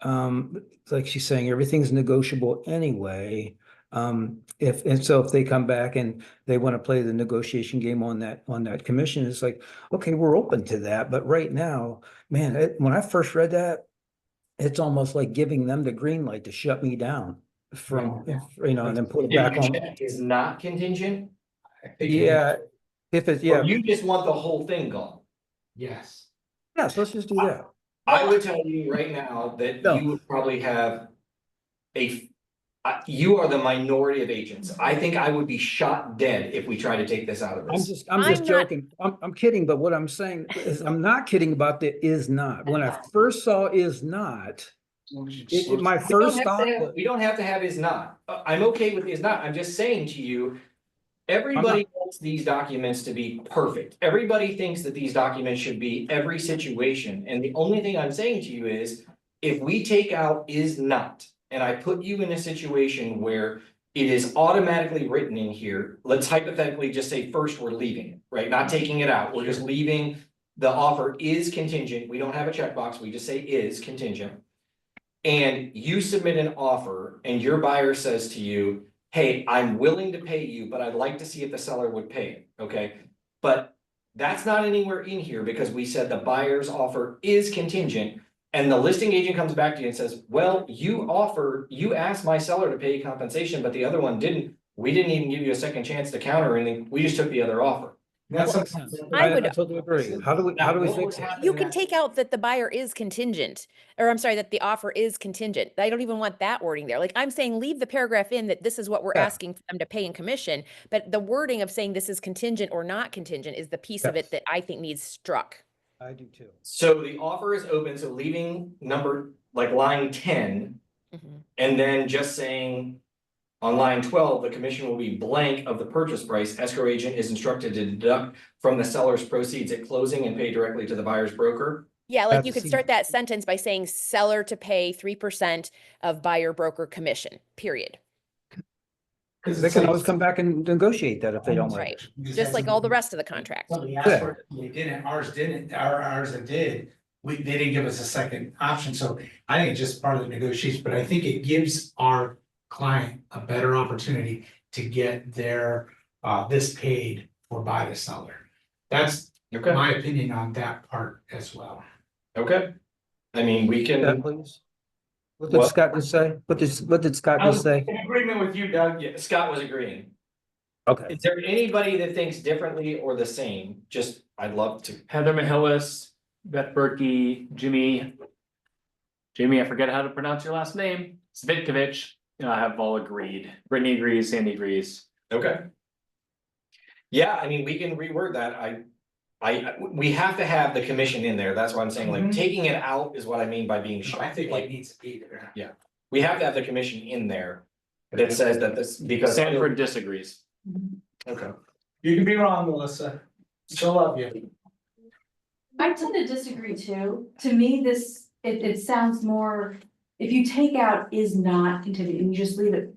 it's like she's saying, everything's negotiable anyway. If they come back and they want to play the negotiation game on that commission, it's like, okay, we're open to that. But right now, man, when I first read that, it's almost like giving them the green light to shut me down and then put it If back you on. check is not contingent, Yeah, if it's, or yeah, you just want the whole thing gone. Yes. yeah, so let's just do that. I would tell you right now that No. you would probably have you are the minority of agents. I think I would be shot dead if we try to take this out of I'm this. just I'm not- joking. I'm kidding, but what I'm saying is I'm not kidding about the is not. When I first saw is not, my first thought was, We don't have to have is not. I'm okay with is not. I'm just saying to you, everybody wants these documents to be perfect. Everybody thinks that these documents should be every situation. And the only thing I'm saying to you is, if we take out is not, and I put you in a situation where it is automatically written in here, let's hypothetically just say first we're leaving it, right? Not taking it out. We're just leaving the offer is contingent. We don't have a checkbox. We just say is contingent. And you submit an offer and your buyer says to you, hey, I'm willing to pay you, but I'd like to see if the seller would pay it, okay? But that's not anywhere in here because we said the buyer's offer is contingent. And the listing agent comes back to you and says, well, you asked my seller to pay compensation, but the other one didn't. We didn't even give you a second chance to counter anything. We just took the other offer. That's Well, something. I would- totally agree. How do we fix it? You can take out that the buyer is contingent, or I'm sorry, that the offer is contingent. I don't even want that wording there. Like, I'm saying, leave the paragraph in that this is what we're Yeah. asking for them to pay in commission. But the wording of saying this is contingent or not contingent is the piece of it Yes. that I think needs struck. I do too. So the offer is open, so leaving line 10, Mhm. and then just saying. On line 12, the commission will be blank of the purchase price. Escrow agent is instructed to deduct from the seller's proceeds at closing and pay directly to the buyer's broker. Yeah, like you That's- could start that sentence by saying seller to pay 3% of buyer broker commission, period. They can always come back and negotiate that if they don't like Right. it. Just like all the rest of the contract. Somebody asked for it, they didn't, ours didn't, ours that did, they didn't give us a second option, so I think it's just part of the negotiation, but I think it gives our client a better opportunity to get their, this paid or by the seller. That's Okay, my opinion on that part as well. okay. I mean, we Yeah, can, please. What did What? Scott just say? What did Scott just say? In agreement with you, Doug. yeah, Scott was agreeing. Okay. Is there anybody that thinks differently or the same? Just, I'd love to. Heather Mahillis, Beth Berkey, Jimmy, I forget how to pronounce your last name, Svitkovich, have all agreed. Brittany agrees, Sandy agrees. Okay. Yeah, I mean, we can reword that. We have to have the commission in there. That's why I'm saying, like, Mhm. taking it out is what I mean by being I short. think it Like, needs to be there. we have to have the commission in there that says that this, because. Sanford disagrees. Okay. You can be wrong, Melissa. Still love you. I tend to disagree too. To me, it sounds more, if you take out is not contingent and you just leave it.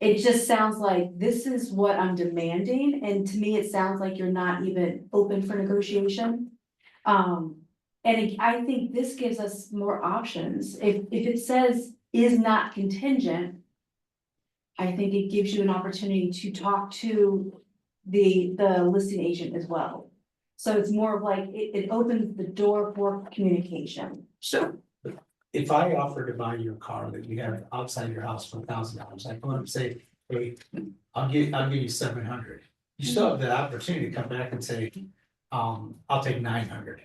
It just sounds like this is what I'm demanding, and to me, it sounds like you're not even open for negotiation. I think this gives us more options. If it says is not contingent. I think it gives you an opportunity to talk to the listing agent as well. So it's more of like, it opens the door for communication. So if I offer to buy your car that you have outside your house for $1,000, I go up and say, hey, I'll give you 700. You still have the opportunity to come back and say, I'll take 900.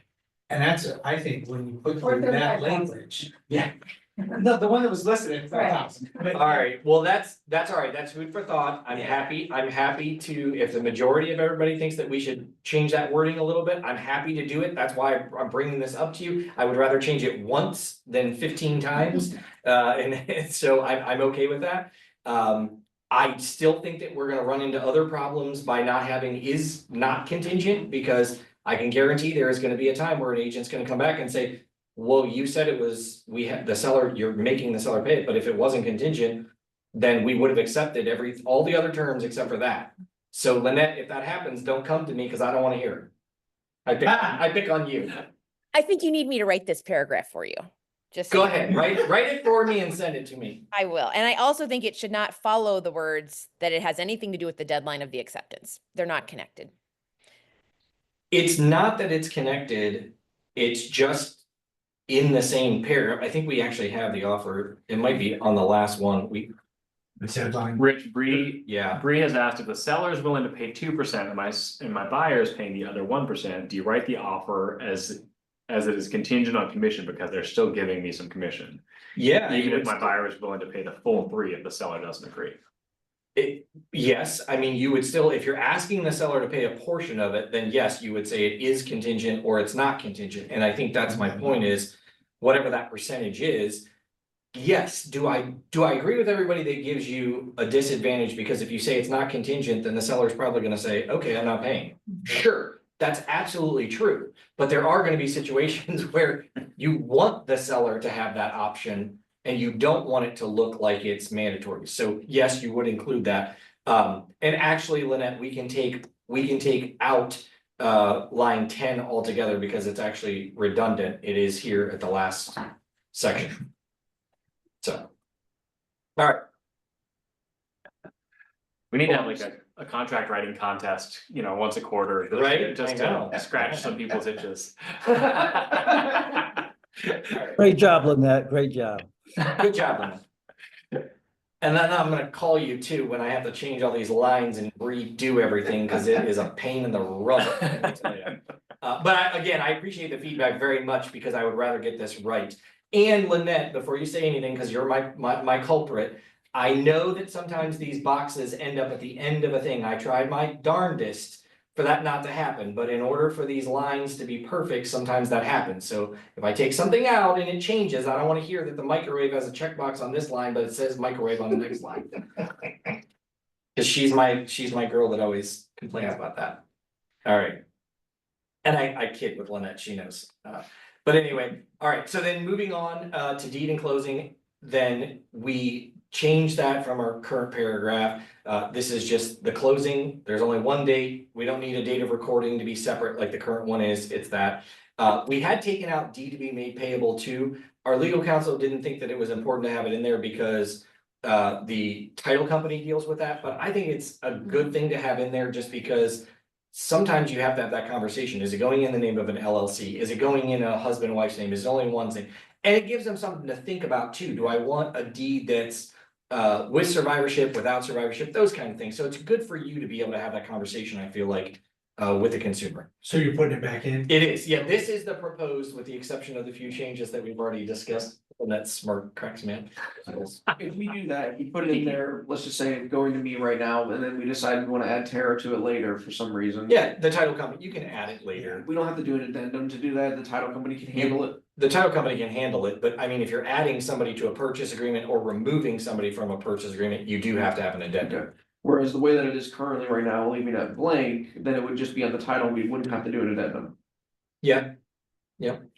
And that's, I think, when you put Or that 35,000. language, yeah. No, the one that was listed at 5,000. All right, well, that's all right, that's food for thought. I'm happy to, if the majority of everybody thinks that we should change that wording a little bit, I'm happy to do it. That's why I'm bringing this up to you. I would rather change it once than 15 times. And so I'm okay with that. I still think that we're gonna run into other problems by not having is not contingent, because I can guarantee there is gonna be a time where an agent's gonna come back and say, well, you said it was, we had the seller, you're making the seller pay it, but if it wasn't contingent, then we would have accepted all the other terms except for that. So Lynette, if that happens, don't come to me because I don't want to hear it. I pick on you. I think you need me to write this paragraph for you. Just so Go you- ahead, write it for me and send it to me. I will. And I also think it should not follow the words that it has anything to do with the deadline of the acceptance. They're not connected. It's not that it's connected, it's just in the same paragraph. I think we actually have the offer. It might be on the last one. Rich, Bree Yeah, has asked if the seller is willing to pay 2% and my buyer is paying the other 1%, do you write the offer as it is contingent on commission because they're still giving me some commission? yeah. Even if my buyer is willing to pay the full 3 if the seller doesn't agree. Yes, I mean, you would still, if you're asking the seller to pay a portion of it, then yes, you would say it is contingent or it's not contingent. And I think that's my point is, whatever that percentage is. Yes, do I agree with everybody that gives you a disadvantage? Because if you say it's not contingent, then the seller's probably gonna say, okay, I'm not paying. Sure, that's absolutely true. But there are gonna be situations where you want the seller to have that option and you don't want it to look like it's mandatory. So yes, you would include that. And actually, Lynette, we can take out line 10 altogether because it's actually redundant. It is here at the last section. So. All right. We need to have like a contract writing contest, once a quarter. Right? Just I know. to scratch some people's itches. Great job, Lynette. Great job. Good job, Lynette. And then I'm gonna call you too when I have to change all these lines and redo everything, because it is a pain in the rubber. let me tell you. But again, I appreciate the feedback very much because I would rather get this right. And Lynette, before you say anything, because you're my culprit, I know that sometimes these boxes end up at the end of a thing. I tried my darndest for that not to happen, but in order for these lines to be perfect, sometimes that happens. So if I take something out and it changes, I don't want to hear that the microwave has a checkbox on this line, but it says microwave on the next line. Because she's my girl that always complains about that. All right. And I kid with Lynette, she knows. But anyway, all right, so then moving on to deed and closing, then we change that from our current paragraph. This is just the closing. There's only one date. We don't need a date of recording to be separate like the current one is. It's that. We had taken out deed to be made payable to. Our legal counsel didn't think that it was important to have it in there because the title company deals with that, but I think it's a good thing to have in there just because sometimes you have to have that conversation. Is it going in the name of an LLC? Is it going in a husband and wife's name? Is it only one thing? And it gives them something to think about too. Do I want a deed that's with survivorship, without survivorship, those kind of things. So it's good for you to be able to have that conversation, I feel like, with the consumer. So you're putting it back in? It is, yeah, this is the proposed, with the exception of the few changes that we've already discussed, and that smart cracks man. If we do that, you put it in there, let's just say it's going to me right now, and then we decide we wanna add Terra to it later for some reason. Yeah, the title company, you can add it later. We don't have to do an addendum to do that, the title company can handle it. The title company can handle it, but I mean, if you're adding somebody to a purchase agreement or removing somebody from a purchase agreement, you do have to have an addendum. Okay. Whereas the way that it is currently right now, leaving it blank, then it would just be on the title, we wouldn't have to do an addendum. Yeah.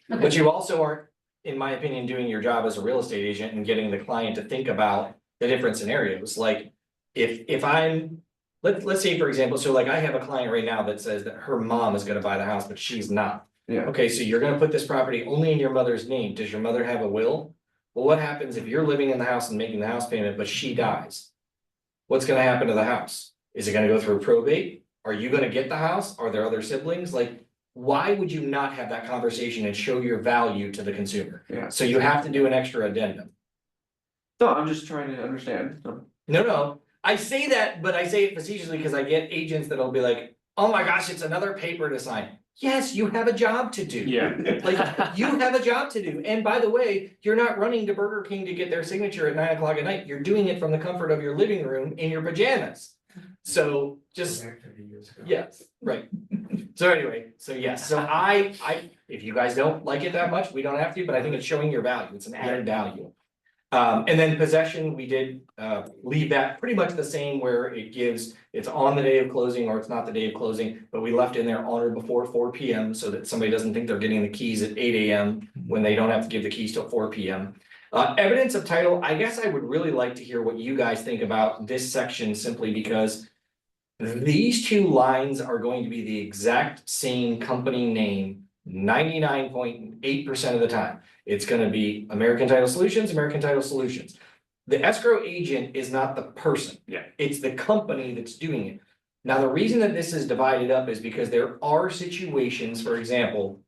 But you also aren't, in my opinion, doing your job as a real estate agent and getting the client to think about the different scenarios. Like, if I'm, let's say, for example, so like I have a client right now that says that her mom is gonna buy the house, but she's not. Yeah. Okay, so you're gonna put this property only in your mother's name. Does your mother have a will? Well, what happens if you're living in the house and making the house payment, but she dies? What's gonna happen to the house? Is it gonna go through probate? Are you gonna get the house? Are there other siblings? Like, why would you not have that conversation and show your value to the consumer? Yeah. So you have to do an extra addendum. No, I'm just trying to understand. No, I say that, but I say it facetiously because I get agents that'll be like, oh my gosh, it's another paper to sign. Yes, you have a job to do. Yeah. Like, you have a job to do. And by the way, you're not running to Burger King to get their signature at 9 o'clock at night. You're doing it from the comfort of your living room in your pajamas. So just, yes, right. So anyway, so yes, so I, if you guys don't like it that much, we don't have to, but I think it's showing your value. It's an added value. And then possession, we did leave that pretty much the same, where it gives, it's on the day of closing or it's not the day of closing, but we left in there on or before 4 p.m. so that somebody doesn't think they're getting the keys at 8 a.m. when they don't have to give the keys till 4 p.m. Evidence of title, I guess I would really like to hear what you guys think about this section, simply because these two lines are going to be the exact same company name 99.8% of the time. It's gonna be American Title Solutions, American Title Solutions. The escrow agent is not the person. Yeah. It's the company that's doing it. Now, the reason that this is divided up is because there are situations, for example,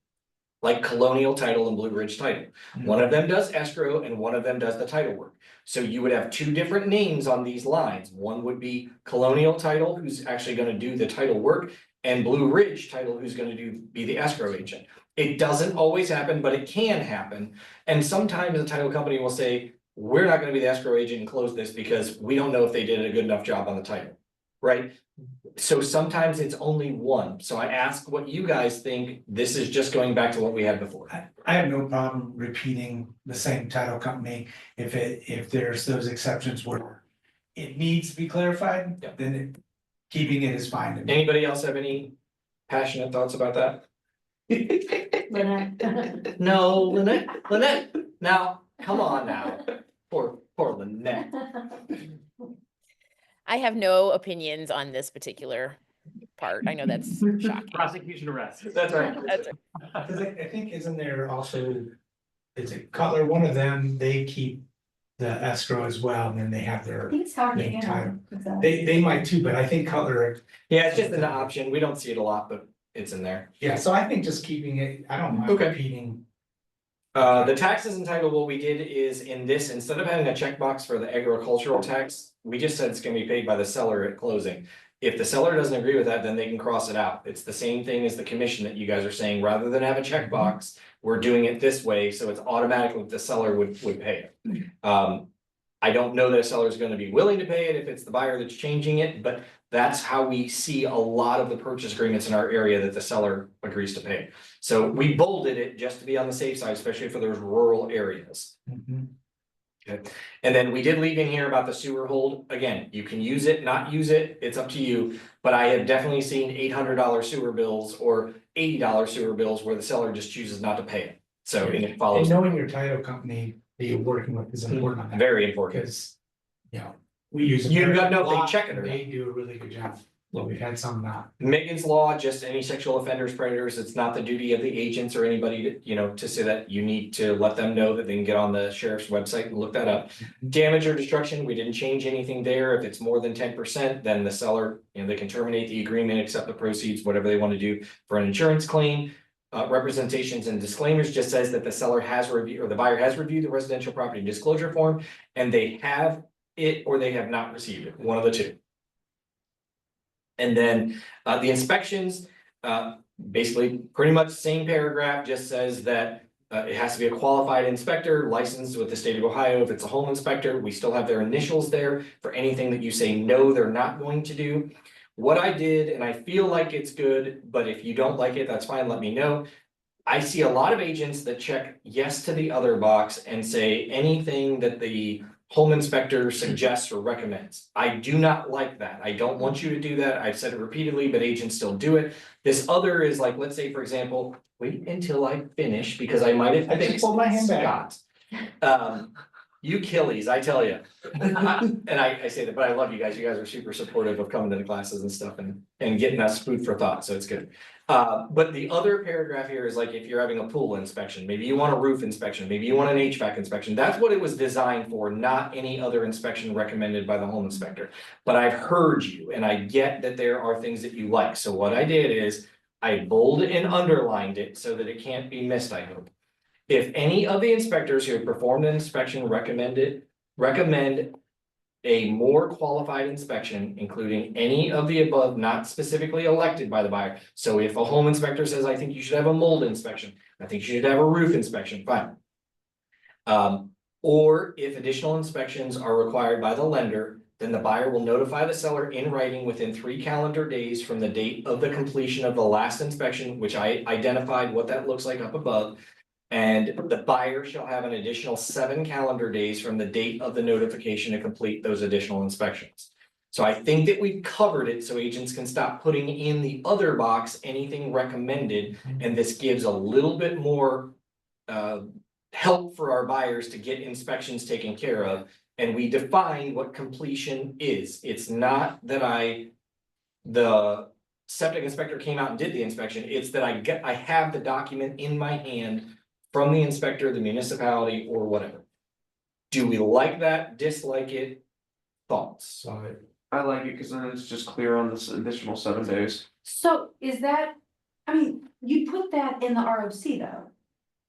like Colonial Title and Blue Ridge Title. One of them does escrow and one of them does the title work. So you would have two different names on these lines. One would be Colonial Title, who's actually gonna do the title work, and Blue Ridge Title, who's gonna be the escrow agent. It doesn't always happen, but it can happen. And sometimes the title company will say, we're not gonna be the escrow agent and close this because we don't know if they did a good enough job on the title, right? So sometimes it's only one. So I ask what you guys think. This is just going back to what we had before. I have no problem repeating the same title company if there's those exceptions where it needs to be clarified, Yeah. then keeping it is fine to me. Anybody else have any passionate thoughts about that? Lynette. No, Lynette, now, come on now. Poor Lynette. I have no opinions on this particular part. I know that's shocking. Prosecution arrest. That's right. That's- Cause I think isn't there also, is it Cutler, one of them, they keep the escrow as well, and then they have I their, think it's hard to Name handle. they might too, but I think Cutler, Yeah, it's just an option. We don't see it a lot, but it's in there. yeah, so I think just keeping it, I don't mind Okay. repeating. The taxes and title, what we did is in this, instead of having a checkbox for the agricultural tax, we just said it's gonna be paid by the seller at closing. If the seller doesn't agree with that, then they can cross it out. It's the same thing as the commission that you guys are saying, rather than have a checkbox, we're doing it this way, so it's automatically the seller would pay it. I don't know that a seller is gonna be willing to pay it if it's the buyer that's changing it, but that's how we see a lot of the purchase agreements in our area, that the seller agrees to pay. So we bolded it just to be on the safe side, especially for those rural areas. Okay, and then we did leave in here about the sewer hold. Again, you can use it, not use it, it's up to you. But I have definitely seen $800 sewer bills or $80 sewer bills where the seller just chooses not to pay it. So and it And follows, knowing your title company that you're working with is important on that, very important. because, you know, we use. them You very gotta know if they lot, check it or and not. They do a really good job, but we've had some not. Megan's Law, just any sexual offenders, predators, it's not the duty of the agents or anybody to, to say that. You need to let them know that they can get on the sheriff's website and look that up. Damage or destruction, we didn't change anything there. If it's more than 10%, then the seller, they can terminate the agreement, accept the proceeds, whatever they want to do for an insurance claim. Representations and disclaimers just says that the seller has reviewed, or the buyer has reviewed the residential property disclosure form, and they have it or they have not received it, one of the two. And then the inspections, basically pretty much same paragraph, just says that it has to be a qualified inspector licensed with the state of Ohio. If it's a home inspector, we still have their initials there for anything that you say no, they're not going to do. What I did, and I feel like it's good, but if you don't like it, that's fine, let me know. I see a lot of agents that check yes to the other box and say anything that the home inspector suggests or recommends. I do not like that. I don't want you to do that. I've said it repeatedly, but agents still do it. This other is like, let's say, for example, wait until I finish because I might have. I just pulled my hand back. Scott. You killies, I tell you. And I say that, but I love you guys. You guys are super supportive of coming to the classes and stuff and getting us food for thought, so it's good. But the other paragraph here is like if you're having a pool inspection, maybe you want a roof inspection, maybe you want an HVAC inspection. That's what it was designed for, not any other inspection recommended by the home inspector. But I've heard you and I get that there are things that you like. So what I did is I bolded and underlined it so that it can't be missed, I hope. If any of the inspectors who have performed an inspection recommend a more qualified inspection, including any of the above not specifically elected by the buyer. So if a home inspector says, I think you should have a mold inspection, I think you should have a roof inspection, fine. Or if additional inspections are required by the lender, then the buyer will notify the seller in writing within 3 calendar days from the date of the completion of the last inspection, which I identified what that looks like up above. And the buyer shall have an additional 7 calendar days from the date of the notification to complete those additional inspections. So I think that we've covered it so agents can stop putting in the other box anything recommended. And this gives a little bit more help for our buyers to get inspections taken care of. And we define what completion is. It's not that the septic inspector came out and did the inspection. It's that I have the document in my hand from the inspector, the municipality, or whatever. Do we like that, dislike it? Thoughts? I like it because then it's just clear on this additional 7 days. So is that, I mean, you put that in the ROC though.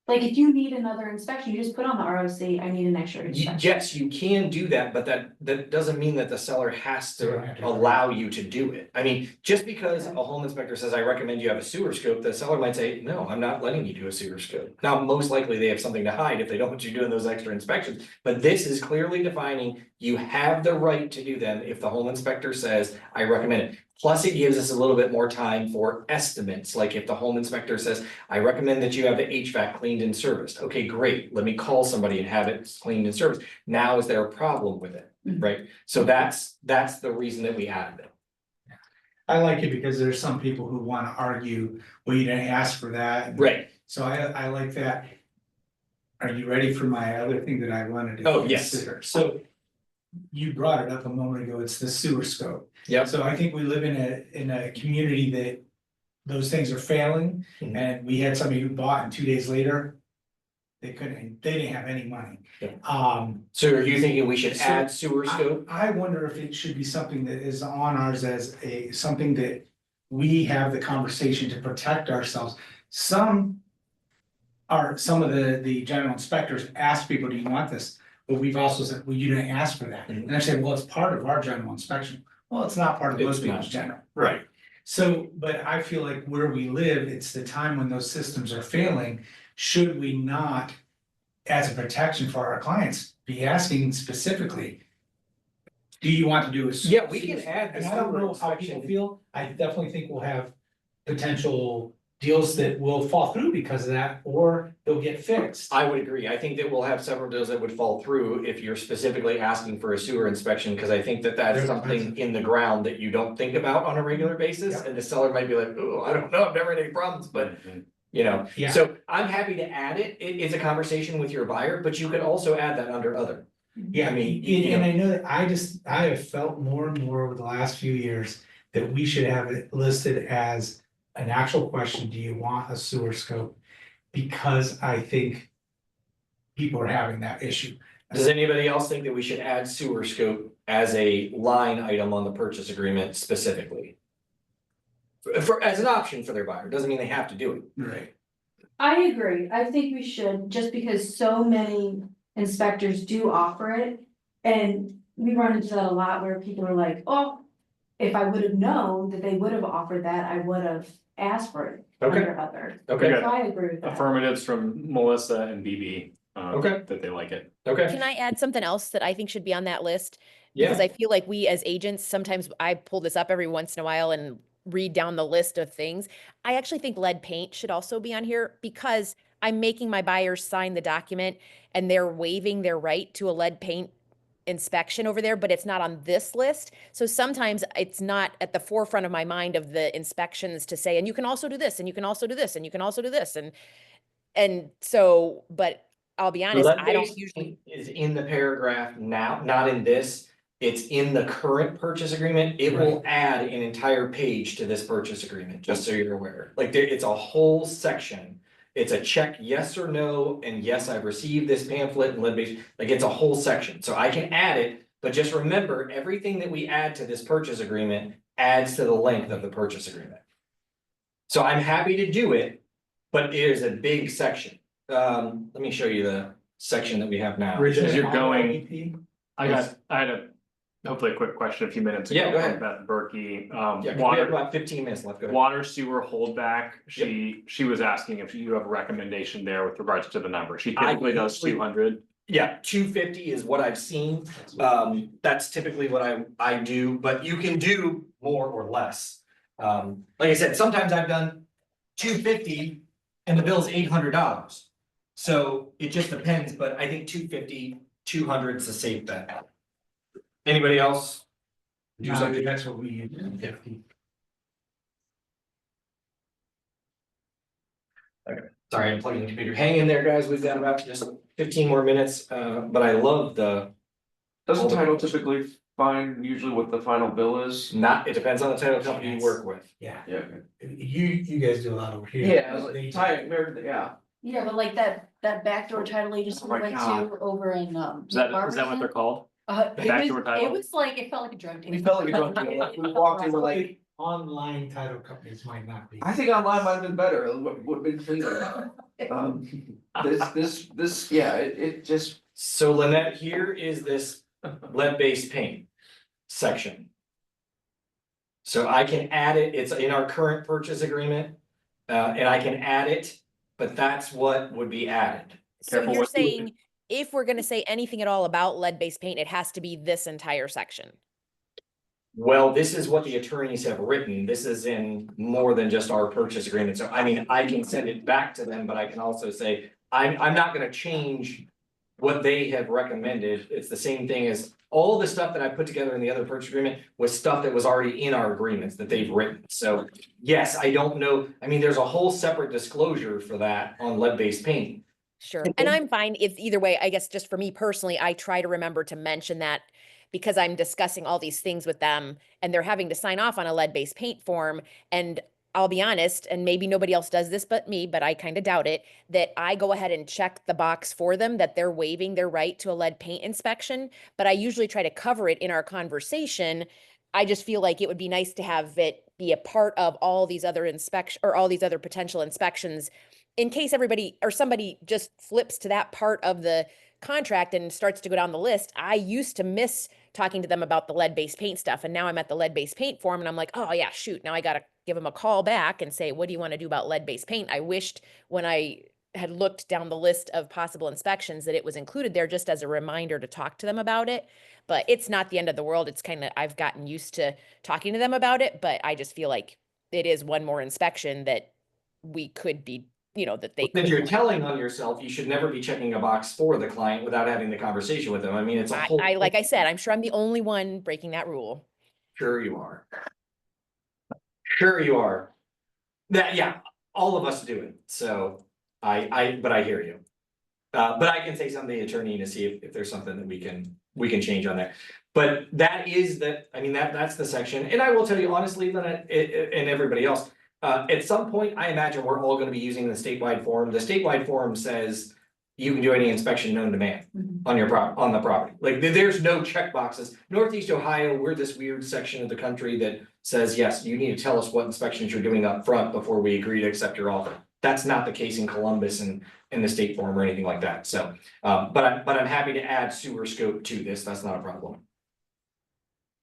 Like if you need another inspection, you just put on the ROC, I need an extra inspection. Yes, you can do that, but that doesn't mean that the seller has to allow you to do it. I mean, just because a home inspector says, I recommend you have a sewer scope, the seller might say, no, I'm not letting you do a sewer scope. Now, most likely they have something to hide if they don't want you doing those extra inspections, but this is clearly defining you have the right to do them if the home inspector says, I recommend it. Plus, it gives us a little bit more time for estimates, like if the home inspector says, I recommend that you have the HVAC cleaned and serviced. Okay, great, let me call somebody and have it cleaned and serviced. Now, is there a problem with it, right? So that's the reason that we added it. I like it because there's some people who want to argue, well, you didn't ask for that. Right. So I like that. Are you ready for my other thing that I wanted to Oh, yes. consider? So you brought it up a moment ago, it's the sewer scope. Yep. So I think we live in a community that those things are failing, Mhm. and we had somebody who bought and 2 days later. They didn't have any money. Yeah. So are you thinking we should So add sewer scope? I wonder if it should be something that is on ours as something that we have the conversation to protect ourselves. Some of the general inspectors ask people, do you want this? But we've also said, well, you didn't ask for that. Mhm. And I said, well, it's part of our general inspection. Well, it's not part of It's most not. people's general. Right. So, but I feel like where we live, it's the time when those systems are failing. Should we not, as a protection for our clients, be asking specifically? Do you want to do a? Yeah, we can add the And I don't sewer know how people inspection. feel. I definitely think we'll have potential deals that will fall through because of that, or they'll get fixed. I would agree. I think that we'll have several deals that would fall through if you're specifically asking for a sewer inspection, because I think that that's They're something expensive. in the ground that you don't think about on a regular basis, Yep. and the seller might be like, oh, I don't know, I've never had any problems, but you know, Yeah. so I'm happy to add it. It's a conversation with your buyer, but you could also add that under other. Yeah, I mean, and I know that I have felt more and more over the last few years that we should have it listed as an actual question, do you want a sewer scope? Because I think people are having that issue. Does anybody else think that we should add sewer scope as a line item on the purchase agreement specifically? As an option for their buyer, doesn't mean they have to do it. Right. I agree, I think we should, just because so many inspectors do offer it. And we run into that a lot where people are like, oh, if I would have known that they would have offered that, I would have asked for it Okay. under other. Okay, So I agree with that. Affirmatives from Melissa and BB. Okay. That they like it. okay, Can I add something else that I think should be on that list? yeah, Because I feel like we as agents, sometimes I pull this up every once in a while and read down the list of things. I actually think lead paint should also be on here because I'm making my buyers sign the document and they're waiving their right to a lead paint inspection over there, but it's not on this list. So sometimes it's not at the forefront of my mind of the inspections to say, and you can also do this, and you can also do this, and you can also do this. And so, but I'll be honest, I don't lead-based usually. is in the paragraph now, not in this. It's in the current purchase agreement. It will add an entire page to this purchase agreement, just so you're aware. Like there, it's a whole section. It's a check yes or no, and yes, I've received this pamphlet and lead-based, like it's a whole section. So I can add it, but just remember, everything that we add to this purchase agreement adds to the length of the purchase agreement. So I'm happy to do it, but it is a big section. Let me show you the section that we have now. Rich, as you're going, I had hopefully a quick question a few minutes ago. Yeah, go ahead. From Beth Berkey. Yeah, 'cause we have Water, about 15 minutes left. Go ahead. water sewer holdback. She was asking if you have a recommendation there with regards to the number. She typically does usually- 200. Yeah, 250 is what I've seen. That's typically what I do, but you can do more or less. Like I said, sometimes I've done 250 and the bill's $800. So it just depends, but I think 250, 200 is a safe bet. Anybody else? Do something? That's what we use, 50. Sorry, I'm plugging the computer. Hang in there, guys. We've got about just 15 more minutes, but I love the, Doesn't title typically find usually what the final bill is? not, it depends on the title company you work with. Yeah, Yeah. you guys do a lot over here. They- yeah. Yeah, but like that backdoor title agency we Oh my went God. to over in, Is that what they're called? It backdoor was, title? it was like, it felt like a drug deal. We felt like a drunk deal. We walked in, we're like, Online title companies might not be. I think online might have been better, it would have been cleaner. This, yeah, it just. So Lynette, here is this lead-based paint section. So I can add it, it's in our current purchase agreement, and I can add it, but that's what would be added. So Careful you're with the- saying if we're gonna say anything at all about lead-based paint, it has to be this entire section. Well, this is what the attorneys have written. This is in more than just our purchase agreement. So I mean, I can send it back to them, but I can also say, I'm not gonna change what they have recommended. It's the same thing as all the stuff that I put together in the other purchase agreement was stuff that was already in our agreements that they've written. So yes, I don't know. I mean, there's a whole separate disclosure for that on lead-based paint. Sure. And I'm fine if either way, I guess just for me personally, I try to remember to mention that because I'm discussing all these things with them and they're having to sign off on a lead-based paint form. And I'll be honest, and maybe nobody else does this but me, but I kind of doubt it, that I go ahead and check the box for them that they're waiving their right to a lead paint inspection. But I usually try to cover it in our conversation. I just feel like it would be nice to have it be a part of all these other all these other potential inspections in case everybody or somebody just flips to that part of the contract and starts to go down the list. I used to miss talking to them about the lead-based paint stuff. And now I'm at the lead-based paint form and I'm like, oh yeah, shoot. Now I got to give them a call back and say, what do you want to do about lead-based paint? I wished when I had looked down the list of possible inspections that it was included there just as a reminder to talk to them about it. But it's not the end of the world. It's kind of, I've gotten used to talking to them about it, but I just feel like it is one more inspection that we could be, that they If could. you're telling on yourself, you should never be checking a box for the client without having the conversation with them. I mean, it's a whole. Like I said, I'm sure I'm the only one breaking that rule. Sure you are. Sure you are. That, yeah, all of us do it, so but I hear you. But I can say something to the attorney to see if there's something that we can change on there. But that is that's the section, and I will tell you honestly, Lynette, and everybody else, at some point, I imagine we're all gonna be using the statewide form. The statewide form says you can do any inspection known to man on your on the property. Like, there's no check boxes. Northeast Ohio, we're this weird section of the country that says, yes, you need to tell us what inspections you're doing up front before we agree to accept your offer. That's not the case in Columbus and in the state form or anything like that. So, but I'm happy to add sewer scope to this. That's not a problem.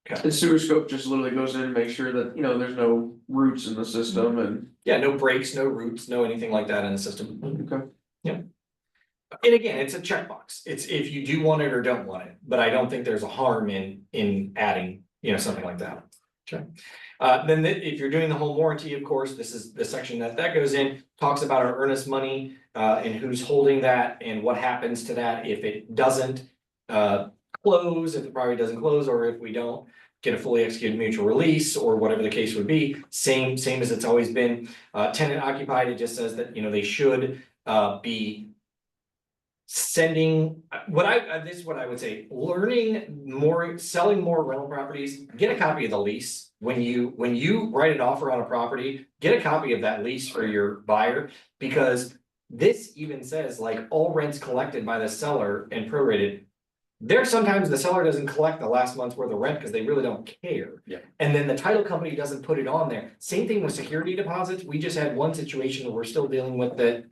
The sewer scope just literally goes in and makes sure that, you know, there's no roots in the system and. Yeah, no breaks, no roots, no anything like that in the system. Okay. And again, it's a checkbox. It's if you do want it or don't want it, but I don't think there's a harm in adding, you know, something like that. Okay. Then if you're doing the home warranty, of course, this is the section that goes in, talks about our earnest money, and who's holding that and what happens to that if it doesn't close, if the property doesn't close, or if we don't get a fully executed mutual release or whatever the case would be, same as it's always been. Tenant occupied, it just says that, you know, they should be sending, this is what I would say, learning more, selling more rental properties, get a copy of the lease. When you write an offer on a property, get a copy of that lease for your buyer, because this even says like all rents collected by the seller and prorated. There sometimes the seller doesn't collect the last month's worth of rent because they really don't care. Yeah. And then the title company doesn't put it on there. Same thing with security deposits. We just had one situation where we're still dealing with that.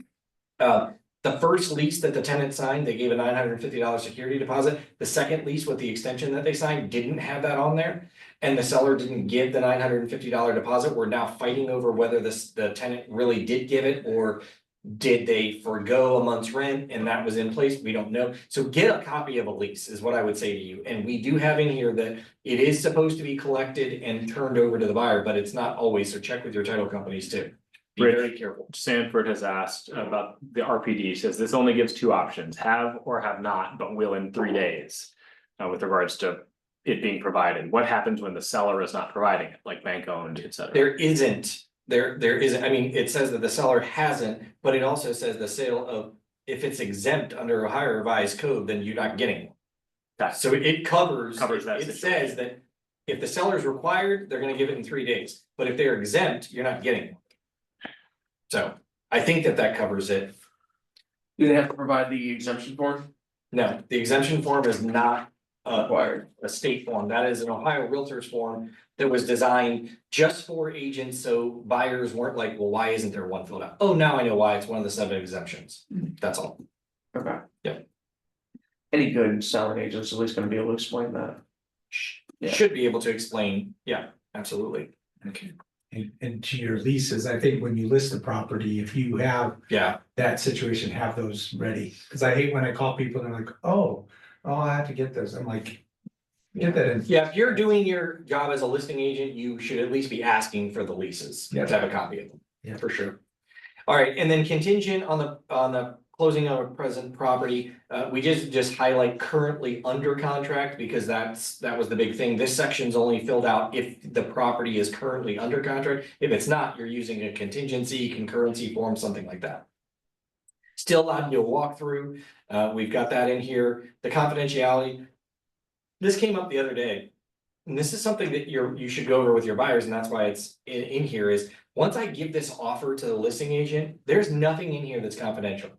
The first lease that the tenant signed, they gave a $950 security deposit. The second lease with the extension that they signed didn't have that on there. And the seller didn't give the $950 deposit. We're now fighting over whether the tenant really did give it, or did they forego a month's rent and that was in place? We don't know. So get a copy of a lease is what I would say to you. And we do have in here that it is supposed to be collected and turned over to the buyer, but it's not always. So check with your title companies too. Be Rich, very careful. Sanford has asked about the RPD, says this only gives two options, have or have not, but will in 3 days. With regards to it being provided, what happens when the seller is not providing it, like bank owned, et cetera? There isn't, I mean, it says that the seller hasn't, but it also says the sale of, if it's exempt under Ohio revised code, then you're not getting one. So it covers that. It says that if the seller is required, they're gonna give it in 3 days, but if they're exempt, you're not getting one. So I think that covers it. Do they have to provide the exemption form? No, the exemption form is not Required. a state form. That is an Ohio Realtors form that was designed just for agents, so buyers weren't like, well, why isn't there one filled out? Oh, now I know why. It's one of the 7 exemptions. That's all. Okay. Yeah. Any good selling agent's at least gonna be able to explain that. Yeah. Should be able to explain. Yeah, absolutely. Okay. And to your leases, I think when you list the property, if you have Yeah, that situation, have those ready. Cause I hate when I call people and they're like, oh, I have to get those. I'm like, get that in. yeah. If you're doing your job as a listing agent, you should at least be asking for the leases. Yeah. To have a copy of them. Yeah. For sure. All right, and then contingent on the closing of a present property, we just highlight currently under contract because that was the big thing. This section's only filled out if the property is currently under contract. If it's not, you're using a contingency, concurrency form, something like that. Still allowed you to walk through. We've got that in here. The confidentiality. This came up the other day. And this is something that you should go over with your buyers, and that's why it's in here is once I give this offer to the listing agent, there's nothing in here that's confidential.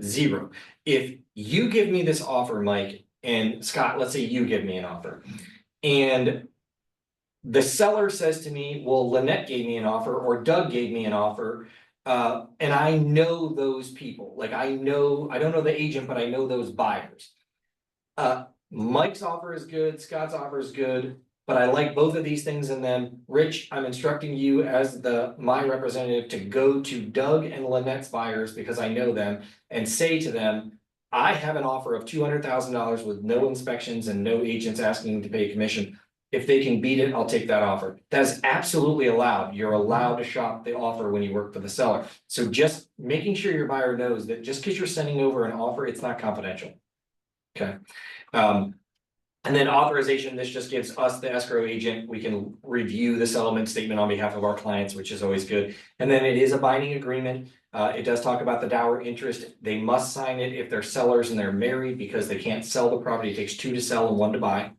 Zero. If you give me this offer, Mike, and Scott, let's say you give me an offer. And the seller says to me, well, Lynette gave me an offer or Doug gave me an offer. And I know those people, like I don't know the agent, but I know those buyers. Mike's offer is good, Scott's offer is good, but I like both of these things in them. Rich, I'm instructing you as my representative to go to Doug and Lynette's buyers because I know them and say to them, I have an offer of $200,000 with no inspections and no agents asking to pay commission. If they can beat it, I'll take that offer. That's absolutely allowed. You're allowed to shop the offer when you work for the seller. So just making sure your buyer knows that just because you're sending over an offer, it's not confidential. Okay. And then authorization, this just gives us the escrow agent, we can review the settlement statement on behalf of our clients, which is always good. And then it is a binding agreement. It does talk about the dower interest. They must sign it if they're sellers and they're married because they can't sell the property. It takes 2 to sell and 1 to buy.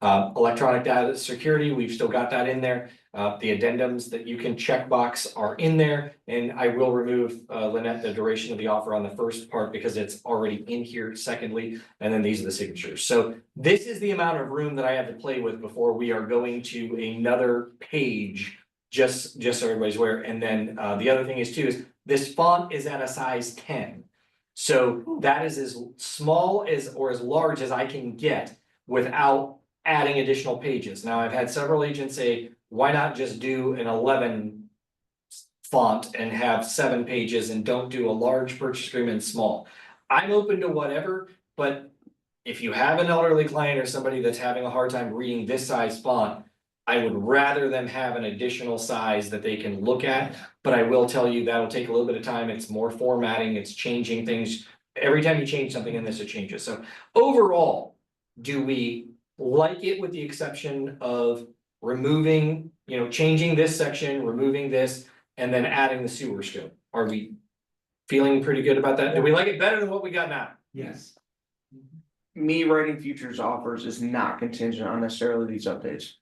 Electronic data security, we've still got that in there. The addendums that you can check box are in there, and I will remove, Lynette, the duration of the offer on the first part because it's already in here secondly, and then these are the signatures. So this is the amount of room that I have to play with before we are going to another page, just so everybody's aware. And then the other thing is too, is this font is at a size 10. So that is as small as or as large as I can get without adding additional pages. Now, I've had several agents say, why not just do an 11 font and have 7 pages and don't do a large purchase agreement small? I'm open to whatever, but if you have an elderly client or somebody that's having a hard time reading this size font, I would rather them have an additional size that they can look at, but I will tell you that'll take a little bit of time. It's more formatting, it's changing things. Every time you change something in this, it changes. So overall, do we like it with the exception of removing, changing this section, removing this, and then adding the sewer scope? Are we feeling pretty good about that? Do we like it better than what we got now? Yes. Me writing futures offers is not contingent on necessarily these updates.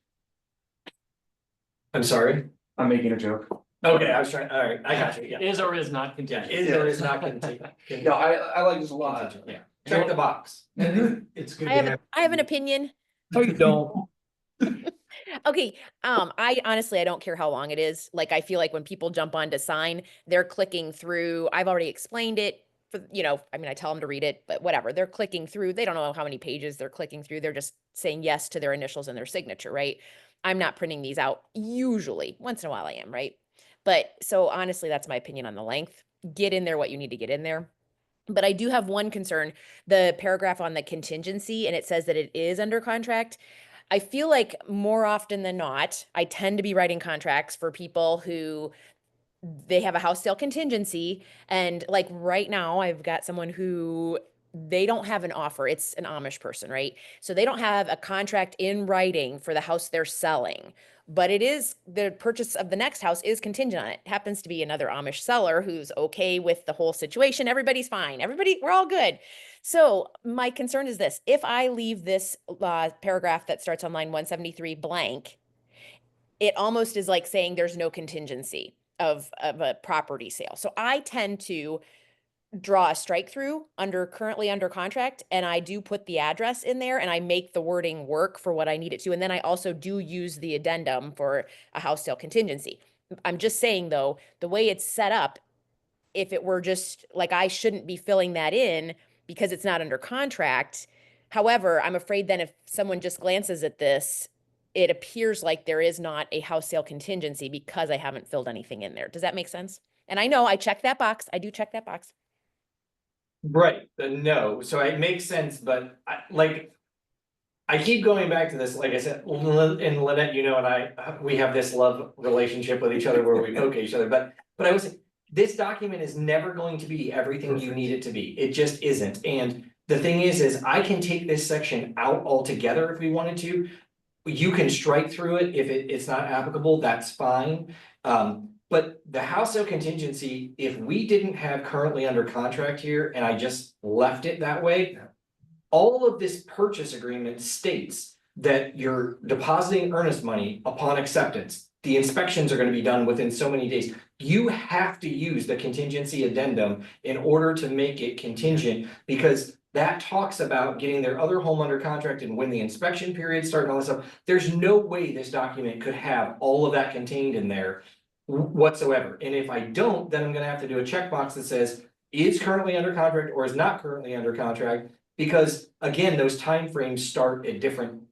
I'm sorry. I'm making a joke. Okay, I was trying, all right, I got you, yeah. Is or is not Yeah, contingent. is or is not contingent. No, I like this a lot. Yeah, check the box. And it's good I to have, have. I have an opinion. No, you don't. Okay, I honestly, I don't care how long it is. Like, I feel like when people jump on to sign, they're clicking through, I've already explained it for, I mean, I tell them to read it, but whatever, they're clicking through, they don't know how many pages they're clicking through. They're just saying yes to their initials and their signature, right? I'm not printing these out usually. Once in a while I am, right? But so honestly, that's my opinion on the length. Get in there what you need to get in there. But I do have one concern, the paragraph on the contingency, and it says that it is under contract. I feel like more often than not, I tend to be writing contracts for people who they have a house sale contingency. And like right now, I've got someone who they don't have an offer. It's an Amish person, right? So they don't have a contract in writing for the house they're selling, but it is the purchase of the next house is contingent on it. Happens to be another Amish seller who's okay with the whole situation. Everybody's fine. We're all good. So my concern is this: if I leave this paragraph that starts on line 173 blank, it almost is like saying there's no contingency of a property sale. So I tend to draw a strike through currently under contract, and I do put the address in there and I make the wording work for what I need it to. And then I also do use the addendum for a house sale contingency. I'm just saying though, the way it's set up, if it were just like, I shouldn't be filling that in because it's not under contract. However, I'm afraid then if someone just glances at this, it appears like there is not a house sale contingency because I haven't filled anything in there. Does that make sense? And I know I check that box. I do check that box. Right, no, so it makes sense, but I keep going back to this, like I said, and Lynette, and we have this love relationship with each other where we poke each other, but I was saying, this document is never going to be everything you need it to be. It just isn't. And the thing is I can take this section out altogether if we wanted to. You can strike through it if it's not applicable, that's fine. But the house sale contingency, if we didn't have currently under contract here and I just left it that way, all of this purchase agreement states that you're depositing earnest money upon acceptance. The inspections are going to be done within so many days. You have to use the contingency addendum in order to make it contingent, because that talks about getting their other home under contract and when the inspection period starts and all this stuff. There's no way this document could have all of that contained in there whatsoever. And if I don't, then I'm gonna have to do a checkbox that says is currently under contract or is not currently under contract. Because again, those timeframes start at different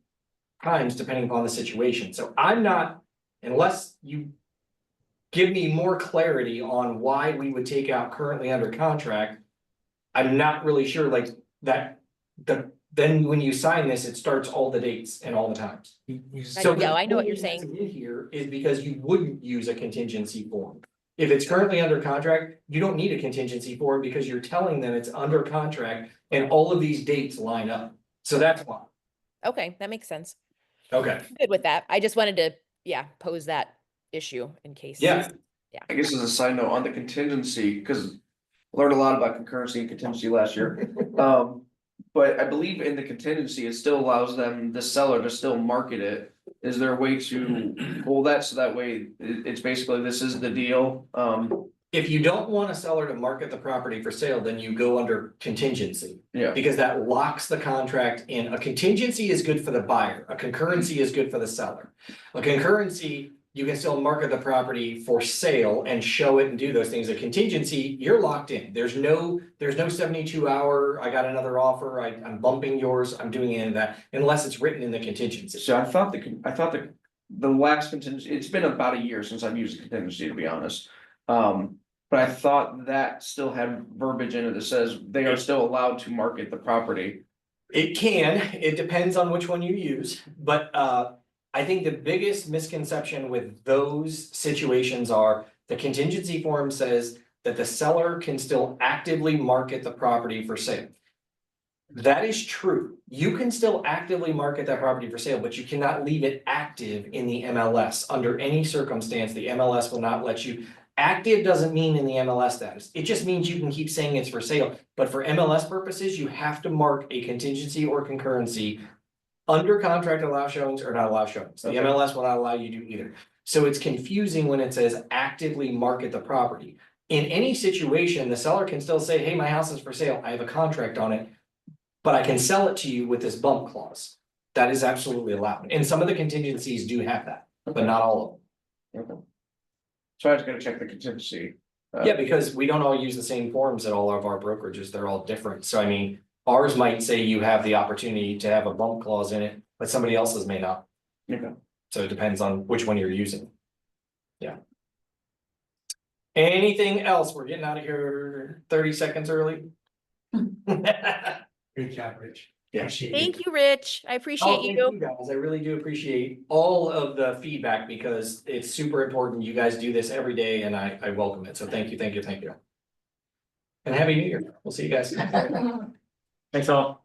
times depending upon the situation. So I'm not, unless you give me more clarity on why we would take out currently under contract, I'm not really sure like that, then when you sign this, it starts all the dates and all the times. So Yeah, I know what you're the only reason saying. it's in here is because you wouldn't use a contingency form. If it's currently under contract, you don't need a contingency form because you're telling them it's under contract and all of these dates line up. So that's why. Okay, that makes sense. Okay. Good with that. I just wanted to, pose that issue in case. Yeah. I guess as a side note on the contingency, because I learned a lot about concurrency and contingency last year. But I believe in the contingency, it still allows them, the seller, to still market it. Is there a way to pull that so that way it's basically this is the deal? If you don't want a seller to market the property for sale, then you go under contingency. Yeah. Because that locks the contract in. A contingency is good for the buyer. A concurrency is good for the seller. A concurrency you can still market the property for sale and show it and do those things. A contingency, you're locked in. There's no 72-hour, I got another offer, I'm bumping yours, I'm doing any of that, unless it's written in the contingency. So I thought the last contingency, it's been about a year since I've used a contingency, to be honest. But I thought that still had verbiage in it that says they are still allowed to market the property. It depends on which one you use, but I think the biggest misconception with those situations are the contingency form says that the seller can still actively market the property for sale. That is true. You can still actively market that property for sale, but you cannot leave it active in the MLS. Under any circumstance, the MLS will not let you. Active doesn't mean in the MLS status. It just means you can keep saying it's for sale, but for MLS purposes, you have to mark a contingency or concurrency under contract allow showings or not allow showings. The Okay. MLS will not allow you to do either. So it's confusing when it says actively market the property. In any situation, the seller can still say, hey, my house is for sale. I have a contract on it, but I can sell it to you with this bump clause. That is absolutely allowed. And some of the contingencies do have that, but not all of them. Okay. So I was gonna check the contingency. Yeah, because we don't all use the same forms at all of our brokerages. They're all different. So I mean, ours might say you have the opportunity to have a bump clause in it, but somebody else's may not. Okay. So it depends on which one you're using. Yeah. Anything else? We're getting out of here 30 seconds early. Great job, Rich. Yeah. Appreciate it. Thank you, Rich. I Oh, appreciate thank you. you guys. I really do appreciate all of the feedback because it's super important. You guys do this every day and I welcome it. So thank you, thank you, thank you. And happy New Year. We'll see you guys. Thanks all.